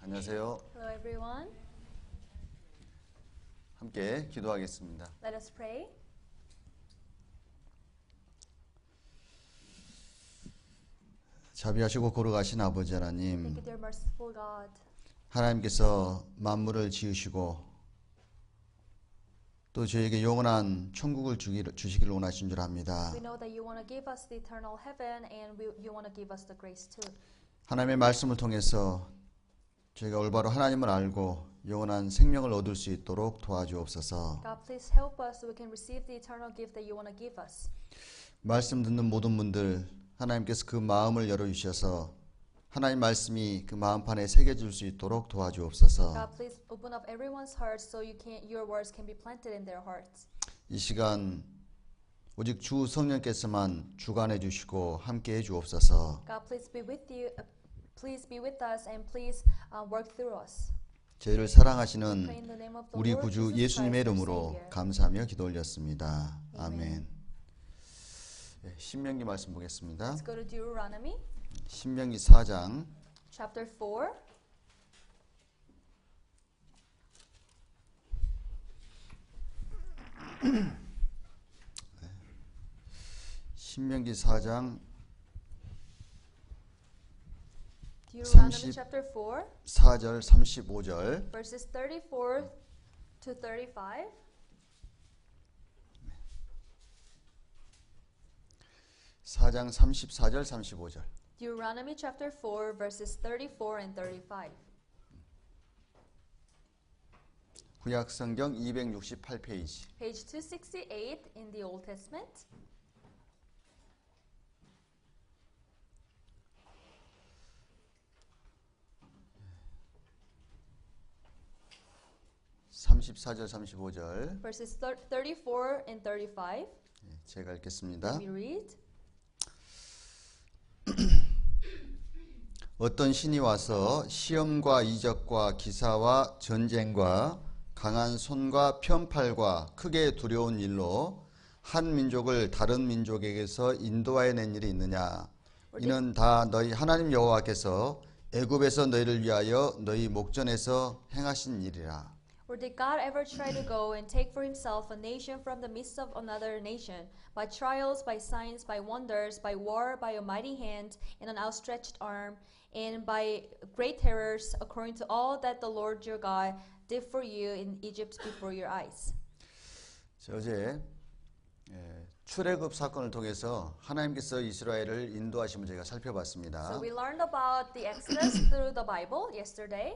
안녕하세요. Hello everyone. 함께 기도하겠습니다. Let us pray. 자비하시고 거룩하신 아버지 Thank 하나님, you, dear merciful God. 하나님께서 만물을 지으시고 또 저에게 영원한 천국을 주시기를 원하신 줄 압니다. We know that you want to give us the eternal heaven and you want to give us the grace too. 하나님의 말씀을 통해서 저희가 올바로 하나님을 알고 영원한 생명을 얻을 수 있도록 도와주옵소서. God, please help us so we can receive the eternal gift that you want to give us. 말씀 듣는 모든 분들 하나님께서 그 마음을 열어주셔서 하나님 말씀이 그 마음판에 새겨질 수 있도록 도와주옵소서. God, please open up everyone's hearts so your words can be planted in their hearts. 이 시간 오직 주 성령께서만 주관해 주시고 함께 해 주옵소서. God, please be with you. Please be with us and please work through us. 저희를 Pray 사랑하시는 in the name of the 우리 Lord 구주 Jesus 예수님의 Christ, our 이름으로 Savior. 감사하며 기도 올렸습니다. 아멘. 아멘. 네, 신명기 말씀 보겠습니다. Let's go to Deuteronomy 신명기 4장 chapter 4. 신명기 4장 Deuteronomy 30 chapter 4. 4절 35절 Verses 34 to 35. 4장 34절 35절 Deuteronomy chapter 4 verses 34 and 35. 구약 성경 268페이지 Page 268 in the Old Testament. (34절) (35절) Verses 34 and 35. 제가 읽겠습니다. We read. 어떤 신이 와서 시험과 이적과 기사와 전쟁과 강한 손과 편팔과 크게 두려운 일로 한 민족을 다른 민족에게서 인도하여 낸 일이 있느냐? 이는 다 너희 하나님 여호와께서 애굽에서 너희를 위하여 너희 목전에서 행하신 일이라. Or did God ever try to go and take for himself a nation from the midst of another nation, by trials, by signs, by wonders, by war, by a mighty hand, and an outstretched arm, and by great terrors, according to all that the Lord your God did for you in Egypt before your eyes? 어제 출애굽 사건을 통해서 하나님께서 이스라엘을 인도하심을 저희가 살펴봤습니다. So we learned about the Exodus through the Bible yesterday.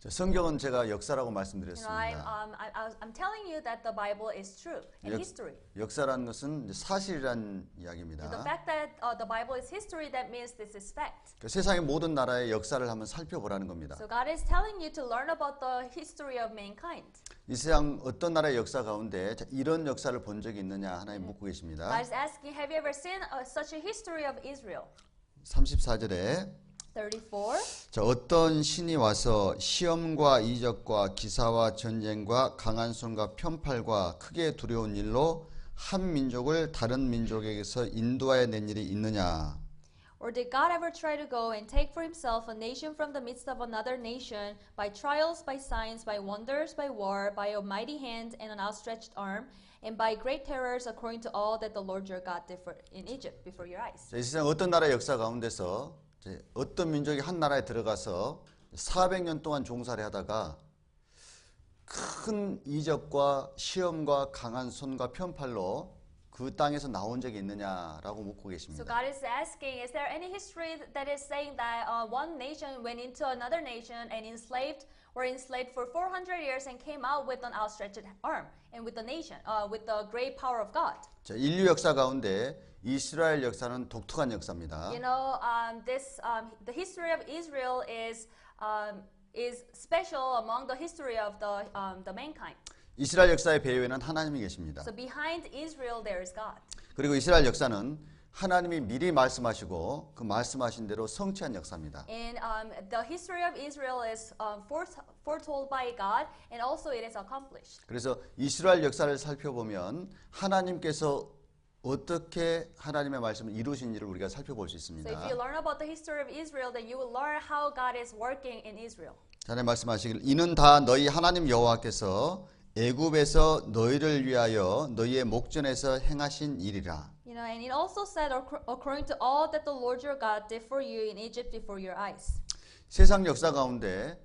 성경은 제가 역사라고 You know, 말씀드렸습니다. I'm telling you that the Bible is true and history. 역사라는 것은 사실이란 The 이야기입니다. fact that the Bible is history, that means this is fact. 세상의 모든 나라의 역사를 한번 살펴보라는 겁니다. So God is telling you to learn about the history of mankind. 이 세상 어떤 나라의 역사 가운데 이런 역사를 본 적이 있느냐 하나님 묻고 계십니다. God is asking, have you ever seen such a history of Israel? 34절에 34. 자, 어떤 신이 와서 시험과 이적과 기사와 전쟁과 강한 손과 편팔과 크게 두려운 일로 한 민족을 다른 민족에게서 인도하여 낸 일이 있느냐? Or did God ever try to go and take for himself a nation from the midst of another nation, by trials, by signs, by wonders, by war, by a mighty hand and an outstretched arm, and by great terrors, according to all that the Lord your God did in Egypt before your eyes? 자, 이 세상 어떤 나라의 역사 가운데서 어떤 민족이 한 나라에 들어가서 400년 동안 종살이 하다가 큰 이적과 시험과 강한 손과 편팔로 그 땅에서 나온 적이 있느냐라고 묻고 So 계십니다. God is asking, is there any history that is saying that one nation went into another nation and were enslaved for 400 years and came out with an outstretched arm and with the nation, with the great power of God? 자, 인류 역사 가운데 이스라엘 역사는 독특한 역사입니다. You know, the history of Israel is special among the history of the mankind. 이스라엘 역사의 배후에는 하나님이 계십니다. So behind Israel there is God. 그리고 이스라엘 역사는 하나님이 미리 말씀하시고 그 말씀하신 대로 성취한 역사입니다. And the history of Israel is foretold by God, and also it is accomplished. 그래서 이스라엘 역사를 살펴보면 하나님께서 어떻게 하나님의 말씀을 이루신지를 우리가 살펴볼 수 So 있습니다. if you learn about the history of Israel, then you will learn how God is working in Israel. 전에 말씀하시길 이는 다 너희 하나님 여호와께서 애굽에서 너희를 위하여 너희의 목전에서 행하신 일이라. You know, and it also said, according to all that the Lord your God did for you in Egypt before your eyes. 세상 역사 가운데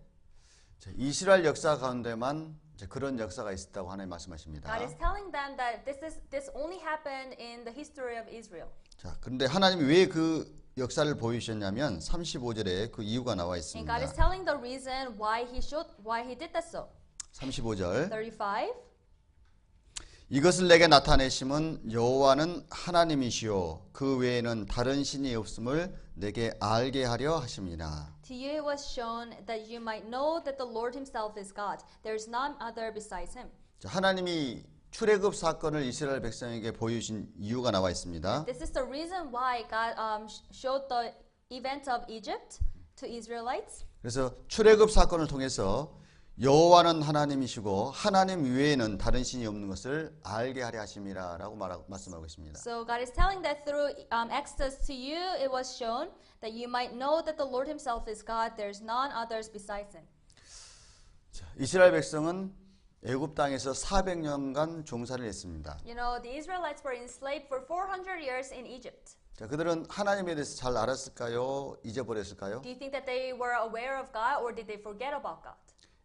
이스라엘 역사 가운데만 그런 역사가 있었다고 하나님 말씀하십니다. God is telling them that this only happened in the history of Israel. 자, 그런데 하나님이 왜 그 역사를 보이셨냐면 35절에 그 이유가 나와 And 있습니다. God is telling the reason why he did that so. 35절 35. 이것을 내게 나타내심은 여호와는 하나님이시요 그 외에는 다른 신이 없음을 내게 알게 하려 하심이라. To you it was shown that you might know that the Lord himself is God. There is none other besides him. 자, 하나님이 출애굽 사건을 이스라엘 백성에게 보여주신 이유가 나와 있습니다. This is the reason why God showed the event of Egypt to Israelites. 그래서 출애굽 사건을 통해서 여호와는 하나님이시고 하나님 외에는 다른 신이 없는 것을 알게 하려 하심이라라고 말씀하고 있습니다. So God is telling that through Exodus to you it was shown that you might know that the Lord himself is God. There is none others besides him. 자, 이스라엘 백성은 애굽 땅에서 400년간 종살이를 했습니다. You know, the Israelites were enslaved for 400 years in Egypt. 자, 그들은 하나님에 대해서 잘 알았을까요? 잊어버렸을까요? Do you think that they were aware of God or did they forget about God?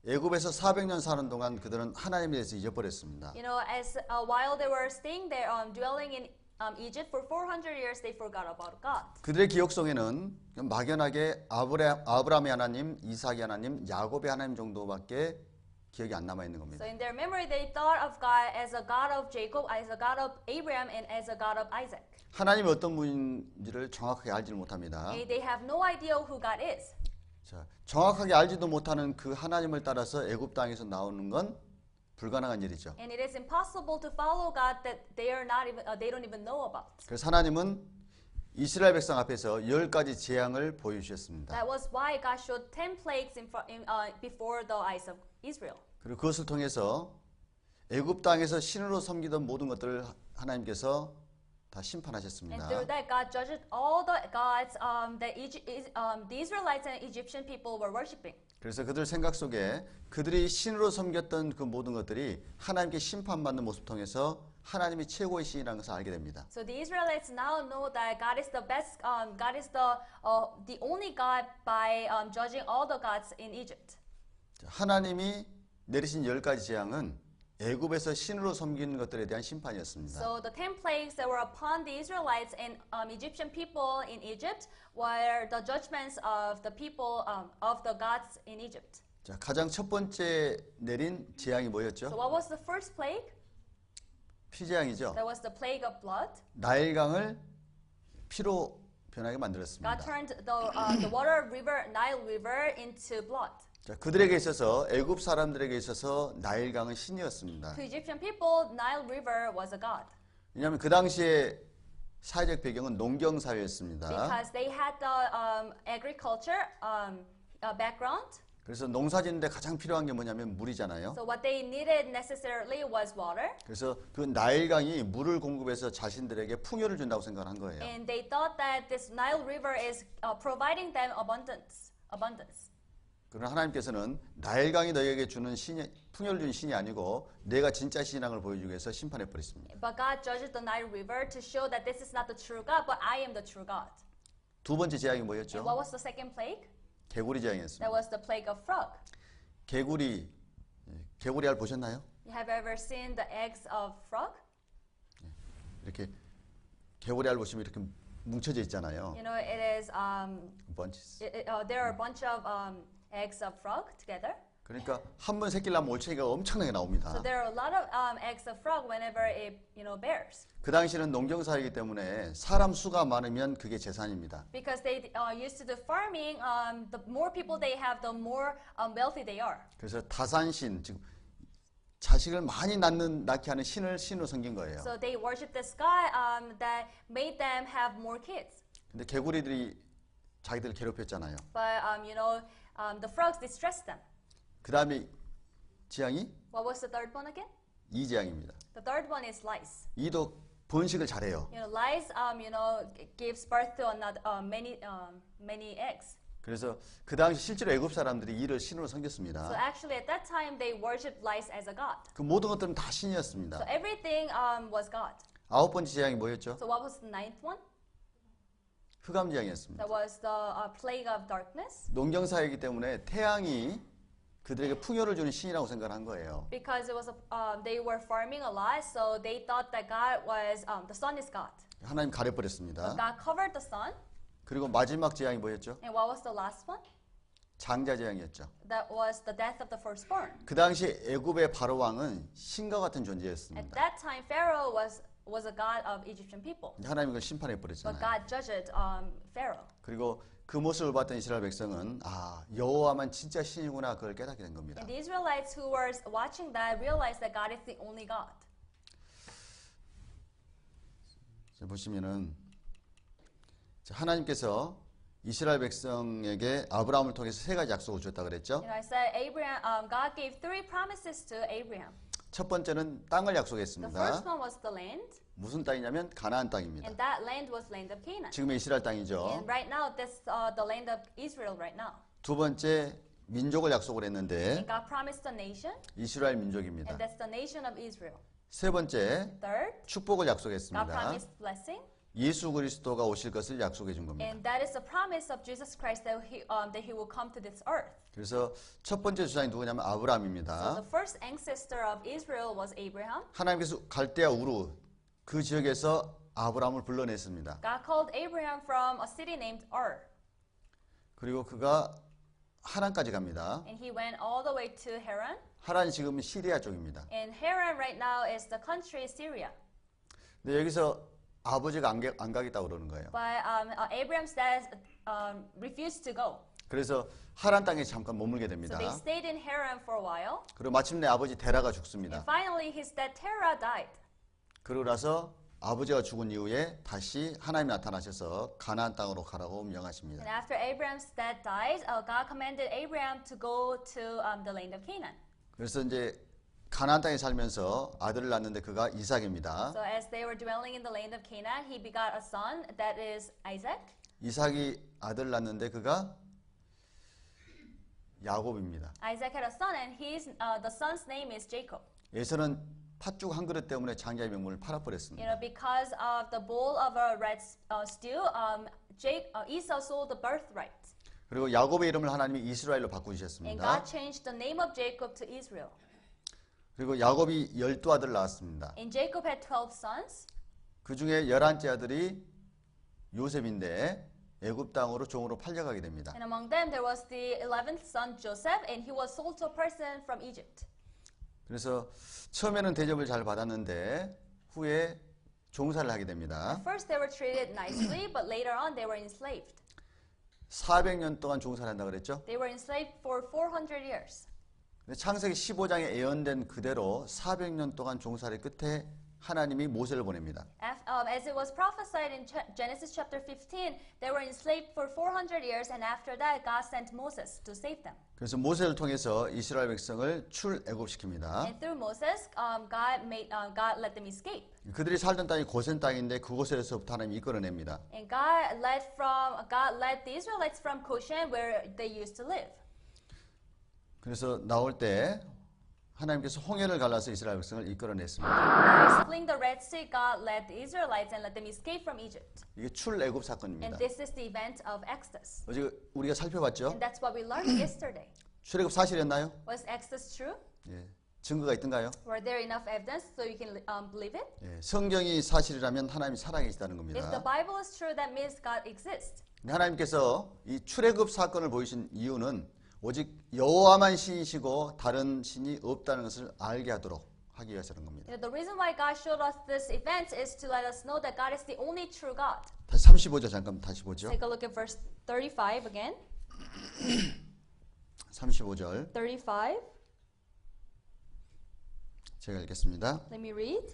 애굽에서 400년 사는 동안 그들은 하나님에 대해서 잊어버렸습니다. You know, as while they were staying there, dwelling in Egypt for 400 years, they forgot about God. 그들의 기억 속에는 막연하게 아브라함의 하나님, 이삭의 하나님, 야곱의 하나님 정도밖에 기억이 안 남아 있는 겁니다. So in their memory, they thought of God as a God of Jacob, as a God of Abraham, and as a God of Isaac. 하나님이 어떤 분인지를 정확하게 알지를 못합니다. They have no idea who God is. 자, 정확하게 알지도 못하는 그 하나님을 따라서 애굽 땅에서 나오는 건 불가능한 일이죠. And it is impossible to follow God that they don't even know about. 그래서 하나님은 이스라엘 백성 앞에서 10가지 재앙을 보여주셨습니다. That was why God showed 10 plagues before the eyes of Israel. 그리고 그것을 통해서 애굽 땅에서 신으로 섬기던 모든 것들을 하나님께서 다 심판하셨습니다. And through that, God judged all the gods that the Israelites and Egyptian people were worshiping. 그래서 그들 생각 속에 그들이 신으로 섬겼던 그 모든 것들이 하나님께 심판받는 모습 통해서 하나님이 최고의 신이라는 것을 알게 됩니다. So the Israelites now know that God is the best. God is the only God by judging all the gods in Egypt. 자, 하나님이 내리신 10가지 재앙은 애굽에서 신으로 섬기는 것들에 대한 심판이었습니다. So the 10 plagues that were upon the Israelites and Egyptian people in Egypt were the judgments of the people of the gods in Egypt. 자, 가장 첫 번째 내린 재앙이 뭐였죠? So what was the first plague? 피재앙이죠. That was the plague of blood. 나일강을 피로 변하게 만들었습니다. God turned the water river, Nile River, into blood. 자, 그들에게 있어서 애굽 사람들에게 있어서 나일강은 신이었습니다. To Egyptian people, Nile River was a god. 왜냐하면 그 당시에 사회적 배경은 농경 사회였습니다. Because they had the agriculture background. 그래서 농사짓는데 가장 필요한 게 뭐냐면 물이잖아요. So what they needed necessarily was water. 그래서 그 나일강이 물을 공급해서 자신들에게 풍요를 준다고 생각한 거예요. And they thought that this Nile River is providing them abundance. 그러나 하나님께서는 나일강이 너희에게 주는 신이, 풍요를 주는 신이 아니고 내가 진짜 신이라는 걸 보여주기 위해서 심판해 버렸습니다. But God judged the Nile River to show that this is not the true God, but I am the true God. 두 번째 재앙이 뭐였죠? And what was the second plague? 개구리 재앙이었습니다. That was the plague of frog. 개구리 알 보셨나요? You have ever seen the eggs of frog? 이렇게 개구리 알 보시면 이렇게 뭉쳐져 있잖아요. You know, it is 번치. there are a bunch of eggs of frog together. 그러니까 한 번 새끼 낳으면 올챙이가 엄청나게 나옵니다. So there are a lot of eggs of frog whenever it bears. 그 당시는 농경 사회이기 때문에 사람 수가 많으면 그게 재산입니다. Because they used to do farming, the more people they have, the more wealthy they are. 그래서 다산신, 즉 자식을 많이 낳게 하는 신을 신으로 섬긴 거예요. So they worship this god that made them have more kids. 근데 개구리들이 자기들을 괴롭혔잖아요. But the frogs distressed them. 그 다음에 재앙이 What was the third one again? 이 재앙입니다. The third one is lice. 이도 번식을 잘해요. Lice, gives birth to another many eggs. 그래서 그 당시 실제로 애굽 사람들이 이를 신으로 So 섬겼습니다. actually, at that time, they worshipped lice as a god. 그 모든 것들은 다 So 신이었습니다. everything was God. 아홉 번째 재앙이 뭐였죠? So what was the ninth one? 흑암 재앙이었습니다. That was the plague of darkness. 농경사이기 때문에 태양이 그들에게 풍요를 주는 신이라고 생각한 거예요. Because it was they were farming a lot, so they thought that God was the sun is God. 하나님 가려버렸습니다. God covered the sun. 그리고 마지막 재앙이 뭐였죠? And what was the last one? 장자 재앙이었죠. That was the death of the firstborn. 그 당시 애굽의 바로 왕은 신과 같은 At 존재였습니다. that time, Pharaoh was a god of Egyptian people. 하나님이 그걸 심판해 But 버렸잖아요. God judged Pharaoh. 그리고 그 모습을 봤던 이스라엘 백성은 여호와만 진짜 신이구나 그걸 깨닫게 된 겁니다. And the Israelites who were watching that realized that God is the only God. 자, 보시면은 하나님께서 이스라엘 백성에게 아브라함을 통해서 세 가지 약속을 줬다 그랬죠. I said God gave three promises to Abraham. 첫 번째는 땅을 The 약속했습니다. first one was the land, 무슨 땅이냐면 가나안 땅입니다. and that land was land of Canaan. 지금의 이스라엘 땅이죠. And right now, that's the land of Israel right now. 두 번째 민족을 약속을 And 했는데 God promised a nation, 이스라엘 민족입니다. and that's the nation of Israel. 세 번째 Third, 축복을 God 약속했습니다. promised blessing, 예수 그리스도가 오실 것을 약속해 준 겁니다. and that is the promise of Jesus Christ that he will come to this earth. 그래서 첫 번째 주장이 누구냐면 So 아브라함입니다. the first ancestor of Israel was Abraham. 하나님께서 갈대아 우루 그 지역에서 아브라함을 불러냈습니다. God called Abraham from a city named Ur, 그리고 그가 하란까지 갑니다. and he went all the way to Haran. 하란이 지금 시리아 쪽입니다. And Haran right now is the country Syria. 근데 여기서 아버지가 안 가겠다고 그러는 거예요. But Abraham's dad refused to go. 그래서 하란 땅에 잠깐 머물게 So 됩니다. they stayed in Haran for a while. 그리고 마침내 아버지 데라가 And 죽습니다. finally, his dad Terah died. 그러고 나서 아버지가 죽은 이후에 다시 하나님이 나타나셔서 가나안 땅으로 가라고 명하십니다. And after Abraham's dad died, God commanded Abraham to go to the land of Canaan. 그래서 이제 가나안 땅에 살면서 아들을 낳는데 그가 이삭입니다. So as they were dwelling in the land of Canaan, he begot a son that is Isaac. 이삭이 아들을 낳는데 그가 야곱입니다. Isaac had a son, and the son's name is Jacob. 에서는 팥죽 한 그릇 때문에 장자의 명분을 팔아버렸습니다. Because of the bowl of a red stew, Esau sold the birthright. 그리고 야곱의 이름을 하나님이 이스라엘로 And 바꾸셨습니다. God changed the name of Jacob to Israel. 그리고 야곱이 12아들을 낳았습니다. And Jacob had 12 sons. 그 중에 11째 아들이 요셉인데 애굽 땅으로 종으로 팔려가게 됩니다. And among them there was the 11th son Joseph, and he was sold to a person from Egypt. 그래서 처음에는 대접을 잘 받았는데 후에 종살을 하게 됩니다. At first they were treated nicely, but later on they were enslaved. 400년 동안 종살한다 그랬죠? They were enslaved for 400 years. 근데 창세기 15장에 예언된 그대로 400년 동안 종살이 끝에 하나님이 모세를 보냅니다. As it was prophesied in Genesis chapter 15, they were enslaved for 400 years, and after that God sent Moses to save them. 그래서 모세를 통해서 이스라엘 백성을 출애굽시킵니다. And through Moses, God let them escape. 그들이 살던 땅이 고센 땅인데 그곳에서부터 하나님이 이끌어냅니다. And God led the Israelites from Goshen, where they used to live. 그래서 나올 때 하나님께서 홍해를 갈라서 이스라엘 백성을 이끌어냈습니다. By splitting the Red Sea, God led the Israelites and let them escape from Egypt. 이게 출애굽 And 사건입니다. this is the event of Exodus. 어제 우리가 살펴봤죠? And that's what we learned yesterday. 출애굽 사실이었나요? Was Exodus true? 예. 증거가 있던가요? Were there enough evidence so you can believe it? 예. 성경이 사실이라면 하나님이 살아계시다는 If the 겁니다. Bible is true, that means God exists. 하나님께서 이 출애굽 사건을 보이신 이유는 오직 여호와만 신이시고 다른 신이 없다는 것을 알게 하도록 하기 위해서는 겁니다. The reason why God showed us this event is to let us know that God is the only true God. 다시 35절 잠깐 다시 보죠. Take a look at verse 35 again. 35절 35. 제가 읽겠습니다. Let me read.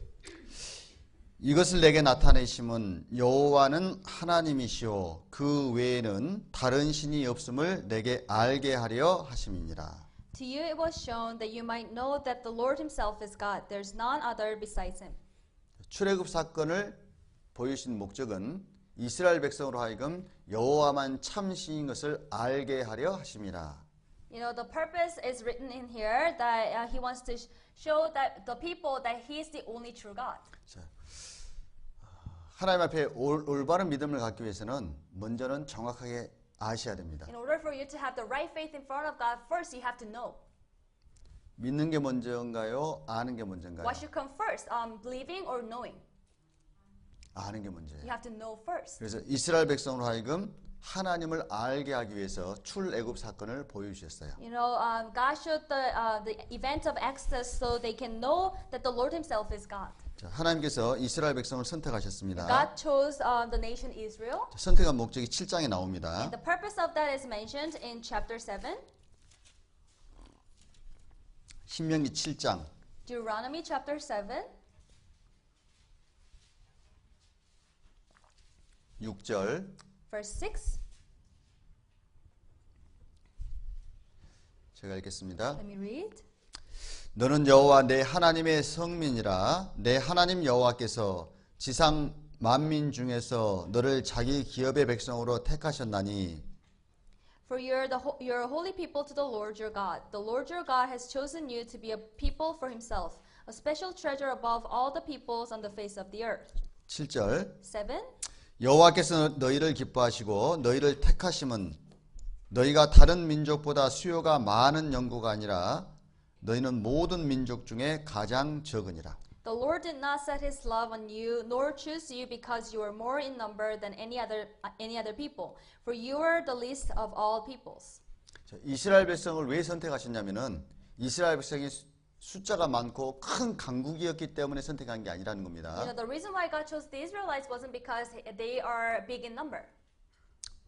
이것을 내게 나타내심은 여호와는 하나님이시오 그 외에는 다른 신이 없음을 내게 알게 하려 하심이니라. To you it was shown that you might know that the Lord himself is God. There's none other besides him. 출애굽 사건을 보여주신 목적은 이스라엘 백성으로 하여금 여호와만 참신인 것을 알게 하려 하심이라. You know, the purpose is written in here that he wants to show that the people that he is the only true God. 자, 하나님 앞에 올바른 믿음을 갖기 위해서는 먼저는 정확하게 아셔야 됩니다. In order for you to have the right faith in front of God, first you have to know. 믿는 게 먼저인가요? 아는 게 먼저인가요? What should come first, believing or knowing? 아는 게 먼저예요. You have to know first. 그래서 이스라엘 백성으로 하여금 하나님을 알게 하기 위해서 출애굽 사건을 보여주셨어요. You know, God showed the event of Exodus so they can know that the Lord Himself is God. 자, 하나님께서 이스라엘 백성을 선택하셨습니다. God chose the nation Israel. 자, 선택한 목적이 7장에 나옵니다. And the purpose of that is mentioned in chapter 7, 신명기 7장 Deuteronomy chapter 7, 6절 verse 6. 제가 읽겠습니다. Let me read. 너는 여호와 내 하나님의 성민이라. 내 하나님 여호와께서 지상 만민 중에서 너를 자기 기업의 백성으로 택하셨나니 For you're a holy people to the Lord your God. The Lord your God has chosen you to be a people for himself, a special treasure above all the peoples on the face of the earth. 7절 7. 여호와께서 너희를 기뻐하시고 너희를 택하심은 너희가 다른 민족보다 수요가 많은 영구가 아니라 너희는 모든 민족 중에 가장 적으니라. The Lord did not set his love on you, nor choose you because you are more in number than any other people, for you are the least of all peoples. 자, 이스라엘 백성을 왜 선택하셨냐면은 이스라엘 백성이 숫자가 많고 큰 강국이었기 때문에 선택한 게 아니라는 겁니다. You know, the reason why God chose the Israelites wasn't because they are big in number.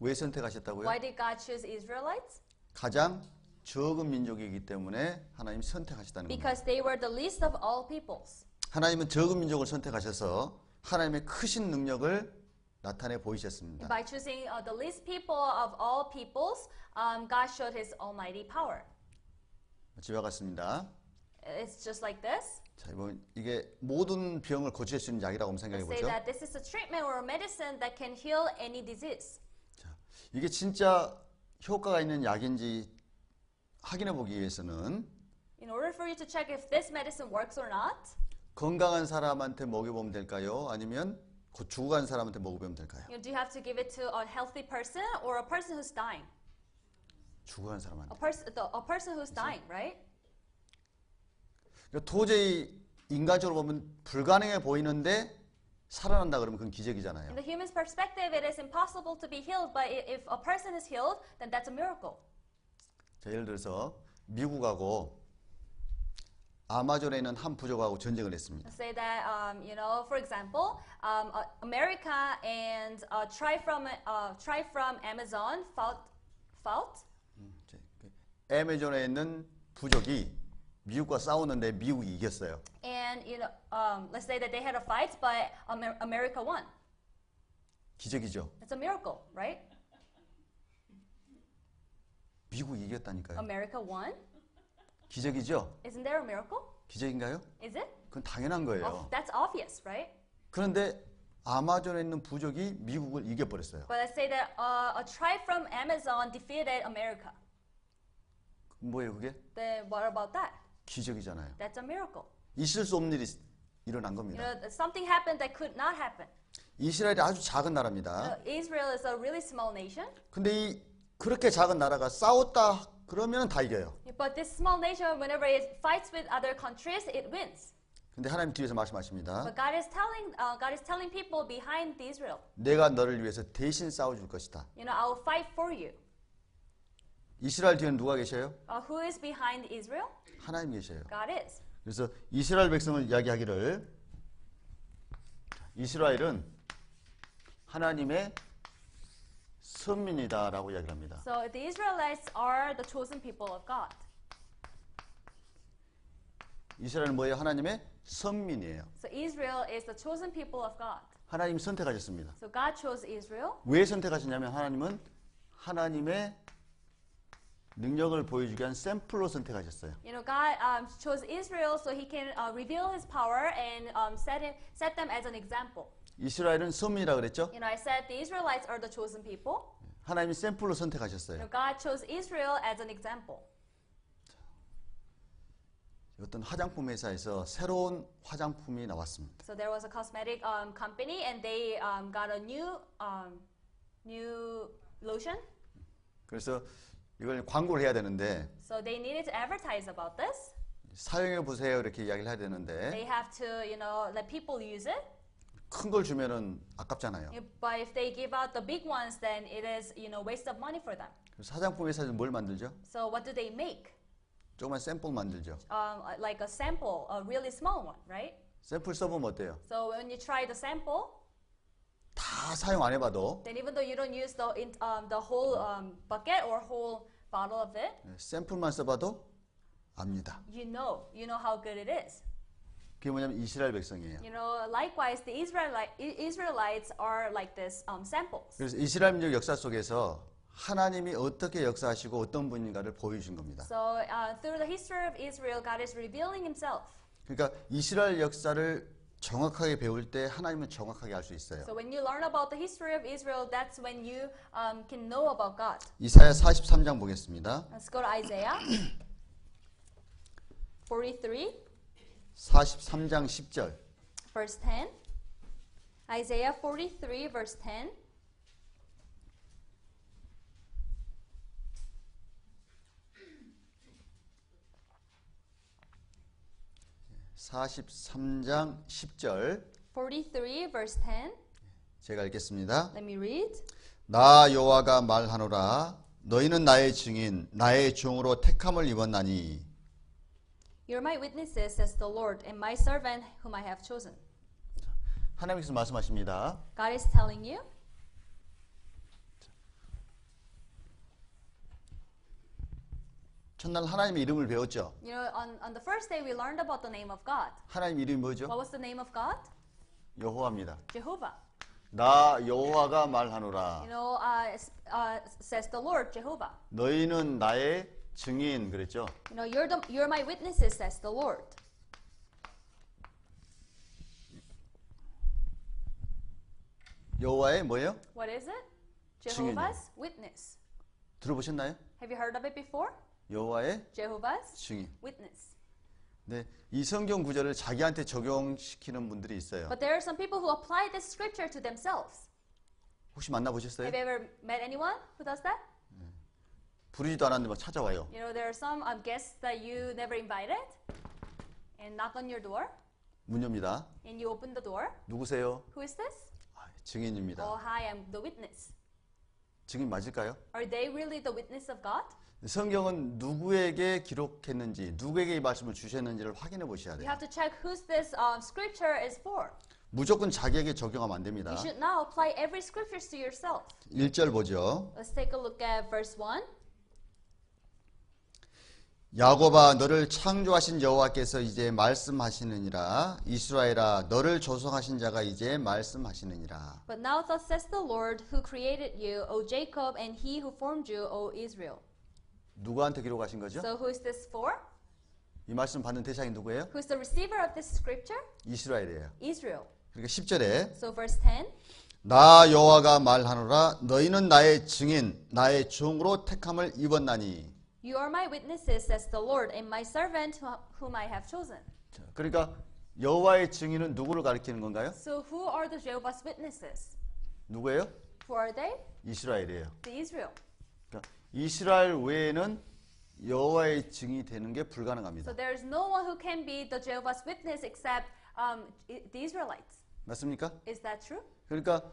왜 선택하셨다고요? Why did God choose Israelites? 가장 적은 민족이기 때문에 하나님 선택하셨다는 겁니다. Because they were the least of all peoples. 하나님은 적은 민족을 선택하셔서 하나님의 크신 능력을 나타내 보이셨습니다. By choosing the least people of all peoples, God showed His almighty power. 지와 같습니다. It's just like this. 자, 이게 모든 병을 고칠 수 있는 약이라고 한번 생각해 Let's say 보죠. that this is a treatment or a medicine that can heal any disease. 자, 이게 진짜 효과가 있는 약인지 확인해 보기 위해서는 In order for you to check if this medicine works or not, 건강한 사람한테 먹여보면 될까요? 아니면 곧 죽어간 사람한테 먹여보면 될까요? do you have to give it to a healthy person or a person who's dying? 죽어간 사람한테. A person who's dying, right? 그러니까 도저히 인간적으로 보면 불가능해 보이는데 살아난다 그러면 그건 In 기적이잖아요. the human's perspective, it is impossible to be healed, but if a person is healed, then that's a miracle. 자, 예를 들어서 미국하고 아마존에 있는 한 부족하고 전쟁을 했습니다. Say that, for example, America and a tribe from Amazon fought. 아마존에 있는 부족이 미국과 싸우는데 미국이 이겼어요. And let's say that they had a fight, but America won. 기적이죠. It's a miracle, right? 미국이 이겼다니까요. America won. 기적이죠. Isn't there a miracle? 기적인가요? Is it? 그건 당연한 거예요. That's obvious, right? 그런데 아마존에 있는 부족이 미국을 이겨버렸어요. But let's say that a tribe from Amazon defeated America. 뭐예요 그게? Then what about that? 기적이잖아요. That's a miracle. 있을 수 없는 일이 일어난 겁니다. Something happened that could not happen. 이스라엘이 아주 작은 나라입니다. Israel is a really small nation. 근데 그렇게 작은 나라가 싸웠다 그러면 다 이겨요. But this small nation, whenever it fights with other countries, it wins. 근데 하나님 뒤에서 말씀하십니다. But God is telling people behind Israel, 내가 너를 위해서 대신 싸워줄 것이다. I will fight for you. 이스라엘 뒤에는 누가 계셔요? Who is behind Israel? 하나님 계셔요. God is. 그래서 이스라엘 백성을 이야기하기를 이스라엘은 하나님의 선민이다라고 이야기를 합니다. So the Israelites are the chosen people of God. 이스라엘은 뭐예요? 하나님의 선민이에요. So Israel is the chosen people of God. 하나님이 선택하셨습니다. So God chose Israel. 왜 선택하셨냐면 하나님은 하나님의 능력을 보여주기 위한 샘플로 선택하셨어요. You know, God chose Israel so He can reveal His power and set them as an example. 이스라엘은 섬이라 그랬죠? You know, I said the Israelites are the chosen people. 하나님이 샘플로 You 선택하셨어요. know, God chose Israel as an example. 어떤 화장품 회사에서 새로운 화장품이 나왔습니다. So there was a cosmetic company, and they got a new lotion. 그래서 이걸 광고를 해야 되는데 So they needed to advertise about this. 사용해 보세요 이렇게 이야기를 해야 되는데 They have to, you know, let people use it. 큰 걸 주면은 아깝잖아요. But if they give out the big ones, then it is, you know, waste of money for them. 그래서 화장품 회사에서 뭘 만들죠? So what do they make? 조그만 샘플 만들죠. Like a sample, a really small one, right? 샘플 써보면 어때요? So when you try the sample, 다 사용 안 해봐도 then even though you don't use the whole bucket or whole bottle of it, 샘플만 써봐도 압니다. you know how good it is. 그게 뭐냐면 이스라엘 백성이에요. You know, likewise, the Israelites are like this samples. 그래서 이스라엘 민족 역사 속에서 하나님이 어떻게 역사하시고 어떤 분인가를 보여주신 겁니다. So through the history of Israel, God is revealing Himself. 그러니까 이스라엘 역사를 정확하게 배울 때 하나님은 정확하게 알 수 있어요. So when you learn about the history of Israel, that's when you can know about God. 이사야 43장 보겠습니다. Let's go to Isaiah 43, 43장 10절. verse 10. Isaiah 43, verse 10. (43장 10절) 43, verse 10. 제가 읽겠습니다. Let me read. 나 여호와가 말하노라 너희는 나의 증인 나의 종으로 택함을 입었나니 You're my witnesses, says the Lord, and my servant whom I have chosen. 하나님께서 말씀하십니다. God is telling you. 첫날 하나님의 이름을 배웠죠. You know, on the first day we learned about the name of God. 하나님 이름이 뭐죠? What was the name of God? 여호와입니다. Jehovah. 나 여호와가 말하노라 You know, says the Lord, Jehovah. 너희는 나의 증인 그랬죠. You know, you're my witnesses, says the Lord. 여호와의 뭐예요? What is it? 증인이요. Jehovah's witness. 들어보셨나요? Have you heard of it before? 여호와의 Jehovah's 증인. witness. 네, 이 성경 구절을 자기한테 적용시키는 분들이 있어요. But there are some people who apply this scripture to themselves. 혹시 만나보셨어요? Have you ever met anyone who does that? 부르지도 않았는데 막 찾아와요. You know, there are some guests that you never invited and knock on your door 문 엽니다. and you open the door. 누구세요? Who is this? 아, 증인입니다. Oh, hi, I'm the witness. 증인 맞을까요? Are they really the witness of God? 성경은 누구에게 기록했는지, 누구에게 이 말씀을 주셨는지를 확인해 보셔야 You 돼요. have to check who's this scripture is for. 무조건 자기에게 적용하면 안 됩니다. You should not apply every scripture to yourself. 1절 보죠. Let's take a look at verse 1. 야곱아 너를 창조하신 여호와께서 이제 말씀하시느니라. 이스라엘아 너를 조성하신 자가 이제 말씀하시느니라. But now thus says the Lord who created you, O Jacob, and he who formed you, O Israel. 누구한테 기록하신 거죠? So who is this for? 이 말씀 받는 대상이 누구예요? Who's the receiver of this scripture? 이스라엘이에요. Israel. 그러니까 10절에 So verse 10. 나 여호와가 말하노라 너희는 나의 증인 나의 종으로 택함을 입었나니. You are my witnesses, says the Lord, and my servant whom I have chosen. 자, 그러니까 여호와의 증인은 누구를 가리키는 건가요? So who are the Jehovah's witnesses? 누구예요? Who are they? 이스라엘이에요. The Israel. 그러니까 이스라엘 외에는 여호와의 증인이 되는 게 불가능합니다. So there is no one who can be the Jehovah's witness except the Israelites. 맞습니까? Is that true? 그러니까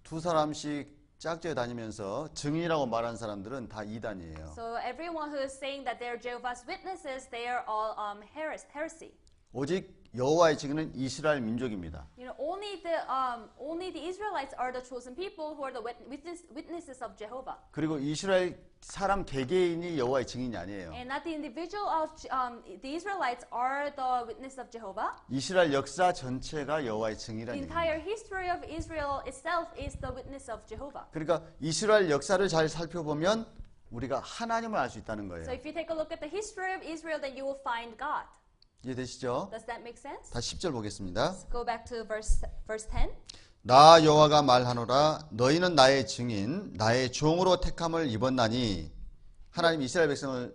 두 사람씩 짝지어 다니면서 증인이라고 말하는 사람들은 다 이단이에요. So everyone who is saying that they're Jehovah's witnesses, they are all heresy. 오직 여호와의 증인은 이스라엘 민족입니다. You know, only the Israelites are the chosen people who are the witnesses of Jehovah, 그리고 이스라엘 사람 개개인이 여호와의 증인이 아니에요. and not the individual of the Israelites are the witness of Jehovah. 이스라엘 역사 전체가 여호와의 The 증인이라는 얘기입니다. entire history of Israel itself is the witness of Jehovah. 그러니까 이스라엘 역사를 잘 살펴보면 우리가 하나님을 알 수 있다는 거예요. So if you take a look at the history of Israel, then you will find God. 이해되시죠? Does that make sense? 다시 10절 보겠습니다. Let's go back to verse 10. 나 여호와가 말하노라 너희는 나의 증인 나의 종으로 택함을 입었나니 하나님 이스라엘 백성을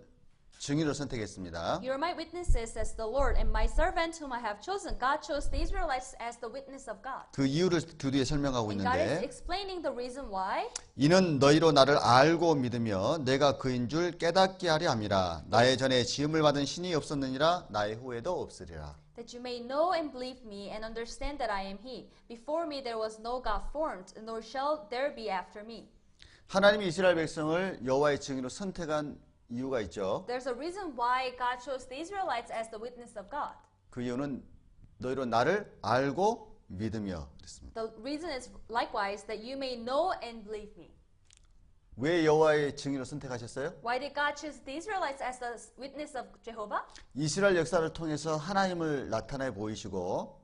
증인으로 선택했습니다. You are my witnesses, says the Lord, and my servant whom I have chosen. God chose the Israelites as the witness of God. 그 이유를 그 뒤에 설명하고 And God is 있는데 explaining the reason why. 이는 너희로 나를 알고 믿으며 내가 그인 줄 깨닫게 하려 함이라. 나의 전에 지음을 받은 신이 없었느니라 나의 후에도 없으리라. That you may know and believe me and understand that I am he. Before me there was no God formed, nor shall there be after me. 하나님이 이스라엘 백성을 여호와의 증인으로 선택한 이유가 있죠. There's a reason why God chose the Israelites as the witness of God. 그 이유는 너희로 나를 알고 믿으며 그랬습니다. The reason is likewise that you may know and believe me. 왜 여호와의 증인으로 선택하셨어요? Why did God choose the Israelites as the witness of Jehovah? 이스라엘 역사를 통해서 하나님을 나타내 보이시고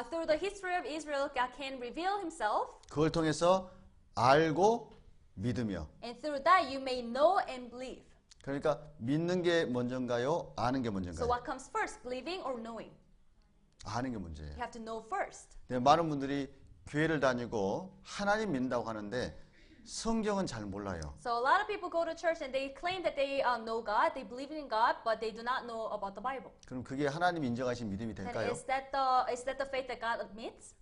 Through the history of Israel, God can reveal himself. 그걸 통해서 알고 믿으며 And through that you may know and believe. 그러니까 믿는 게 먼저인가요? 아는 게 So 먼저인가요? what comes first, believing or knowing? 아는 게 문제예요. You have to know first. 근데 많은 분들이 교회를 다니고 하나님 믿는다고 하는데 성경은 잘 몰라요. So a lot of people go to church and they claim that they know God, they believe in God, but they do not know about the Bible. 그럼 그게 하나님 인정하신 믿음이 And 될까요? is that the faith that God admits?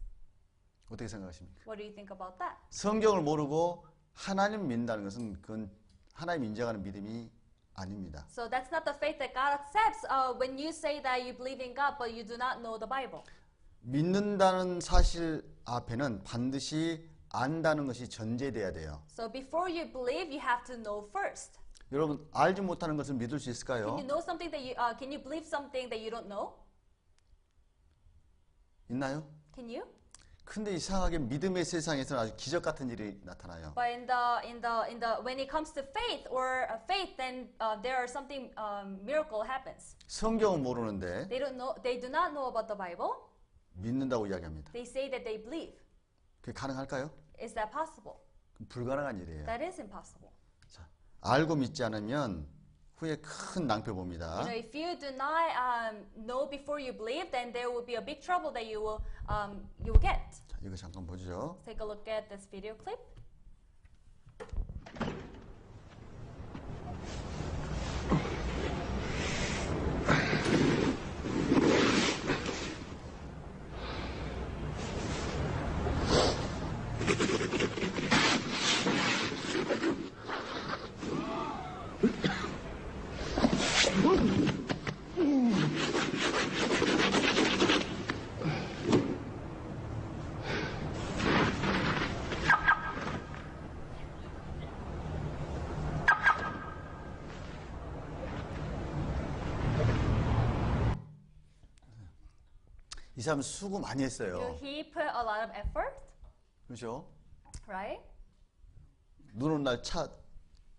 어떻게 생각하십니까? What do you think about that? 성경을 모르고 하나님 믿는다는 것은 그건 하나님 인정하는 믿음이 아닙니다. So that's not the faith that God accepts when you say that you believe in God, but you do not know the Bible. 믿는다는 사실 앞에는 반드시 안다는 것이 전제돼야 돼요. So before you believe, you have to know first. 여러분 알지 못하는 것을 믿을 수 Can 있을까요? you know something that can you believe something that you don't know? 있나요? Can you? 근데 이상하게 믿음의 세상에서는 아주 기적 같은 일이 나타나요. But when it comes to faith or faith, then there are something miracle happens. 성경은 모르는데 They do not know about the Bible. 믿는다고 이야기합니다. They say that they believe. 그게 가능할까요? Is that possible? 불가능한 일이에요. That is impossible. 자, 알고 믿지 않으면 후에 큰 낭패 봅니다. You know, if you do not know before you believe, then there will be a big trouble that you will get. 자, 이거 잠깐 보죠. Let's take a look at this video clip. 이 사람 수고 많이 했어요. He put a lot of effort, 그렇죠? right? 눈 오는 날 차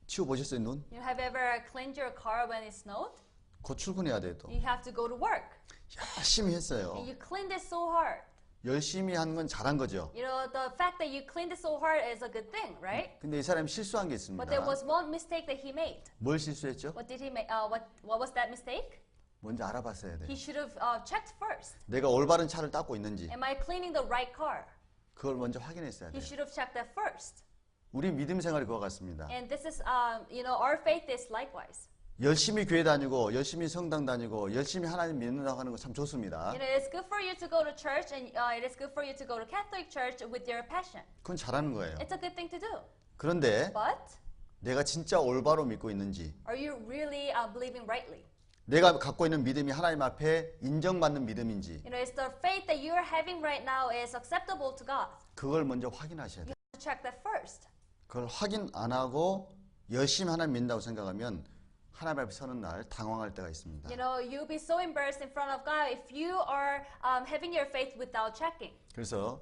치워 보셨어요, 눈? You have ever cleaned your car when it snowed? 곧 출근해야 돼 또. You have to go to work. 열심히 했어요. And you cleaned it so hard. 열심히 한 건 잘한 거죠. You know, the fact that you cleaned it so hard is a good thing, right? 근데 이 사람이 실수한 게 But 있습니다. there was one mistake that he made. 뭘 실수했죠? What did he make? What was that mistake? 먼저 알아봤어야 돼. He should have checked first. 내가 올바른 차를 닦고 있는지 Am I cleaning the right car? 그걸 먼저 확인했어야 He 돼. should have checked that first. 우리 믿음 생활이 그와 같습니다. And this is, our faith is likewise. 열심히 교회 다니고 열심히 성당 다니고 열심히 하나님 믿는다고 하는 거 참 좋습니다. You know, it's good for you to go to church, and it is good for you to go to Catholic church with your passion. 그건 잘하는 거예요. It's a good thing to do. 그런데 But 내가 진짜 올바로 믿고 있는지 are you really believing rightly? 내가 갖고 있는 믿음이 하나님 앞에 인정받는 믿음인지 You know, is the faith that you are having right now is acceptable to God? 그걸 먼저 확인하셔야 돼요. You have to check that first. 그걸 확인 안 하고 열심히 하나님 믿는다고 생각하면 하나님 앞에 서는 날 당황할 때가 있습니다. You know, you'll be so embarrassed in front of God if you are having your faith without checking. 그래서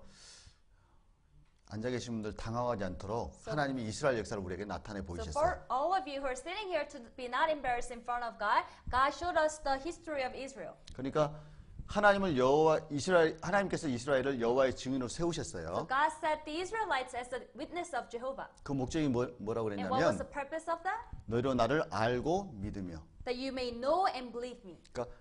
앉아 계신 분들 당황하지 않도록 하나님이 이스라엘 역사를 우리에게 나타내 So 보이셨어요. for all of you who are sitting here to be not embarrassed in front of God, God showed us the history of Israel. 그러니까 하나님께서 이스라엘을 여호와의 증인으로 So 세우셨어요. God set the Israelites as the witness of Jehovah. 그 목적이 뭐라고 And what was 그랬냐면 the purpose of that? 너희로 나를 알고 믿으며. That you may know and believe me. 그러니까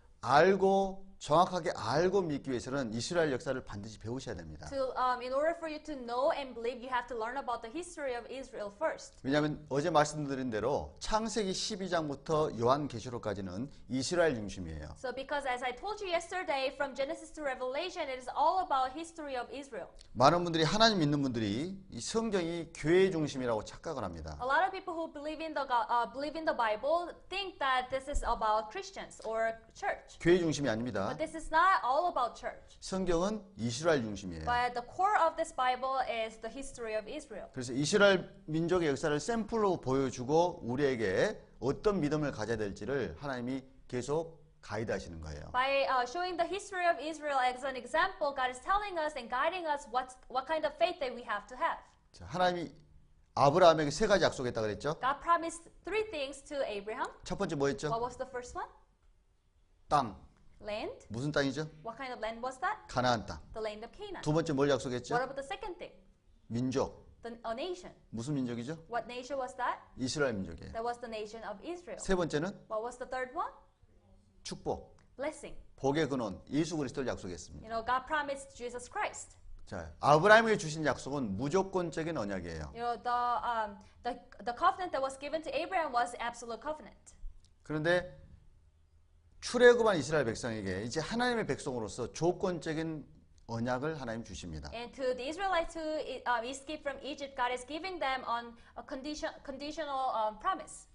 정확하게 알고 믿기 위해서는 이스라엘 역사를 반드시 배우셔야 됩니다. In order for you to know and believe, you have to learn about the history of Israel first. 왜냐하면 어제 말씀드린 대로 창세기 12장부터 요한계시록까지는 이스라엘 중심이에요. So because as I told you yesterday, from Genesis to Revelation, it is all about history of Israel. 많은 분들이 하나님 믿는 분들이 이 성경이 교회 중심이라고 착각을 합니다. A lot of people who believe in the Bible think that this is about Christians or church. 교회 중심이 아닙니다. But this is not all about church. 성경은 이스라엘 중심이에요. But the core of this Bible is the history of Israel. 그래서 이스라엘 민족의 역사를 샘플로 보여주고 우리에게 어떤 믿음을 가져야 될지를 하나님이 계속 가이드하시는 거예요. By showing the history of Israel as an example, God is telling us and guiding us what kind of faith that we have to have. 자, 하나님이 아브라함에게 세 가지 약속했다 그랬죠? God promised three things to Abraham. 첫 번째 뭐였죠? What was the first one? 땅. Land. 무슨 땅이죠? What kind of land was that? 가나안 땅. The land of Canaan. 두 번째 뭘 약속했죠? What about the second thing? 민족. A nation. 무슨 민족이죠? What nation was that? 이스라엘 민족이에요. That was the nation of Israel. 세 번째는 What was the third one? 축복. Blessing. 복의 근원 예수 그리스도를 약속했습니다. God promised Jesus Christ. 자, 아브라함에게 주신 약속은 무조건적인 언약이에요. The covenant that was given to Abraham was absolute covenant. 그런데 출애굽한 이스라엘 백성에게 이제 하나님의 백성으로서 조건적인 언약을 하나님 주십니다. And to the Israelites who escaped from Egypt, God is giving them on a conditional promise.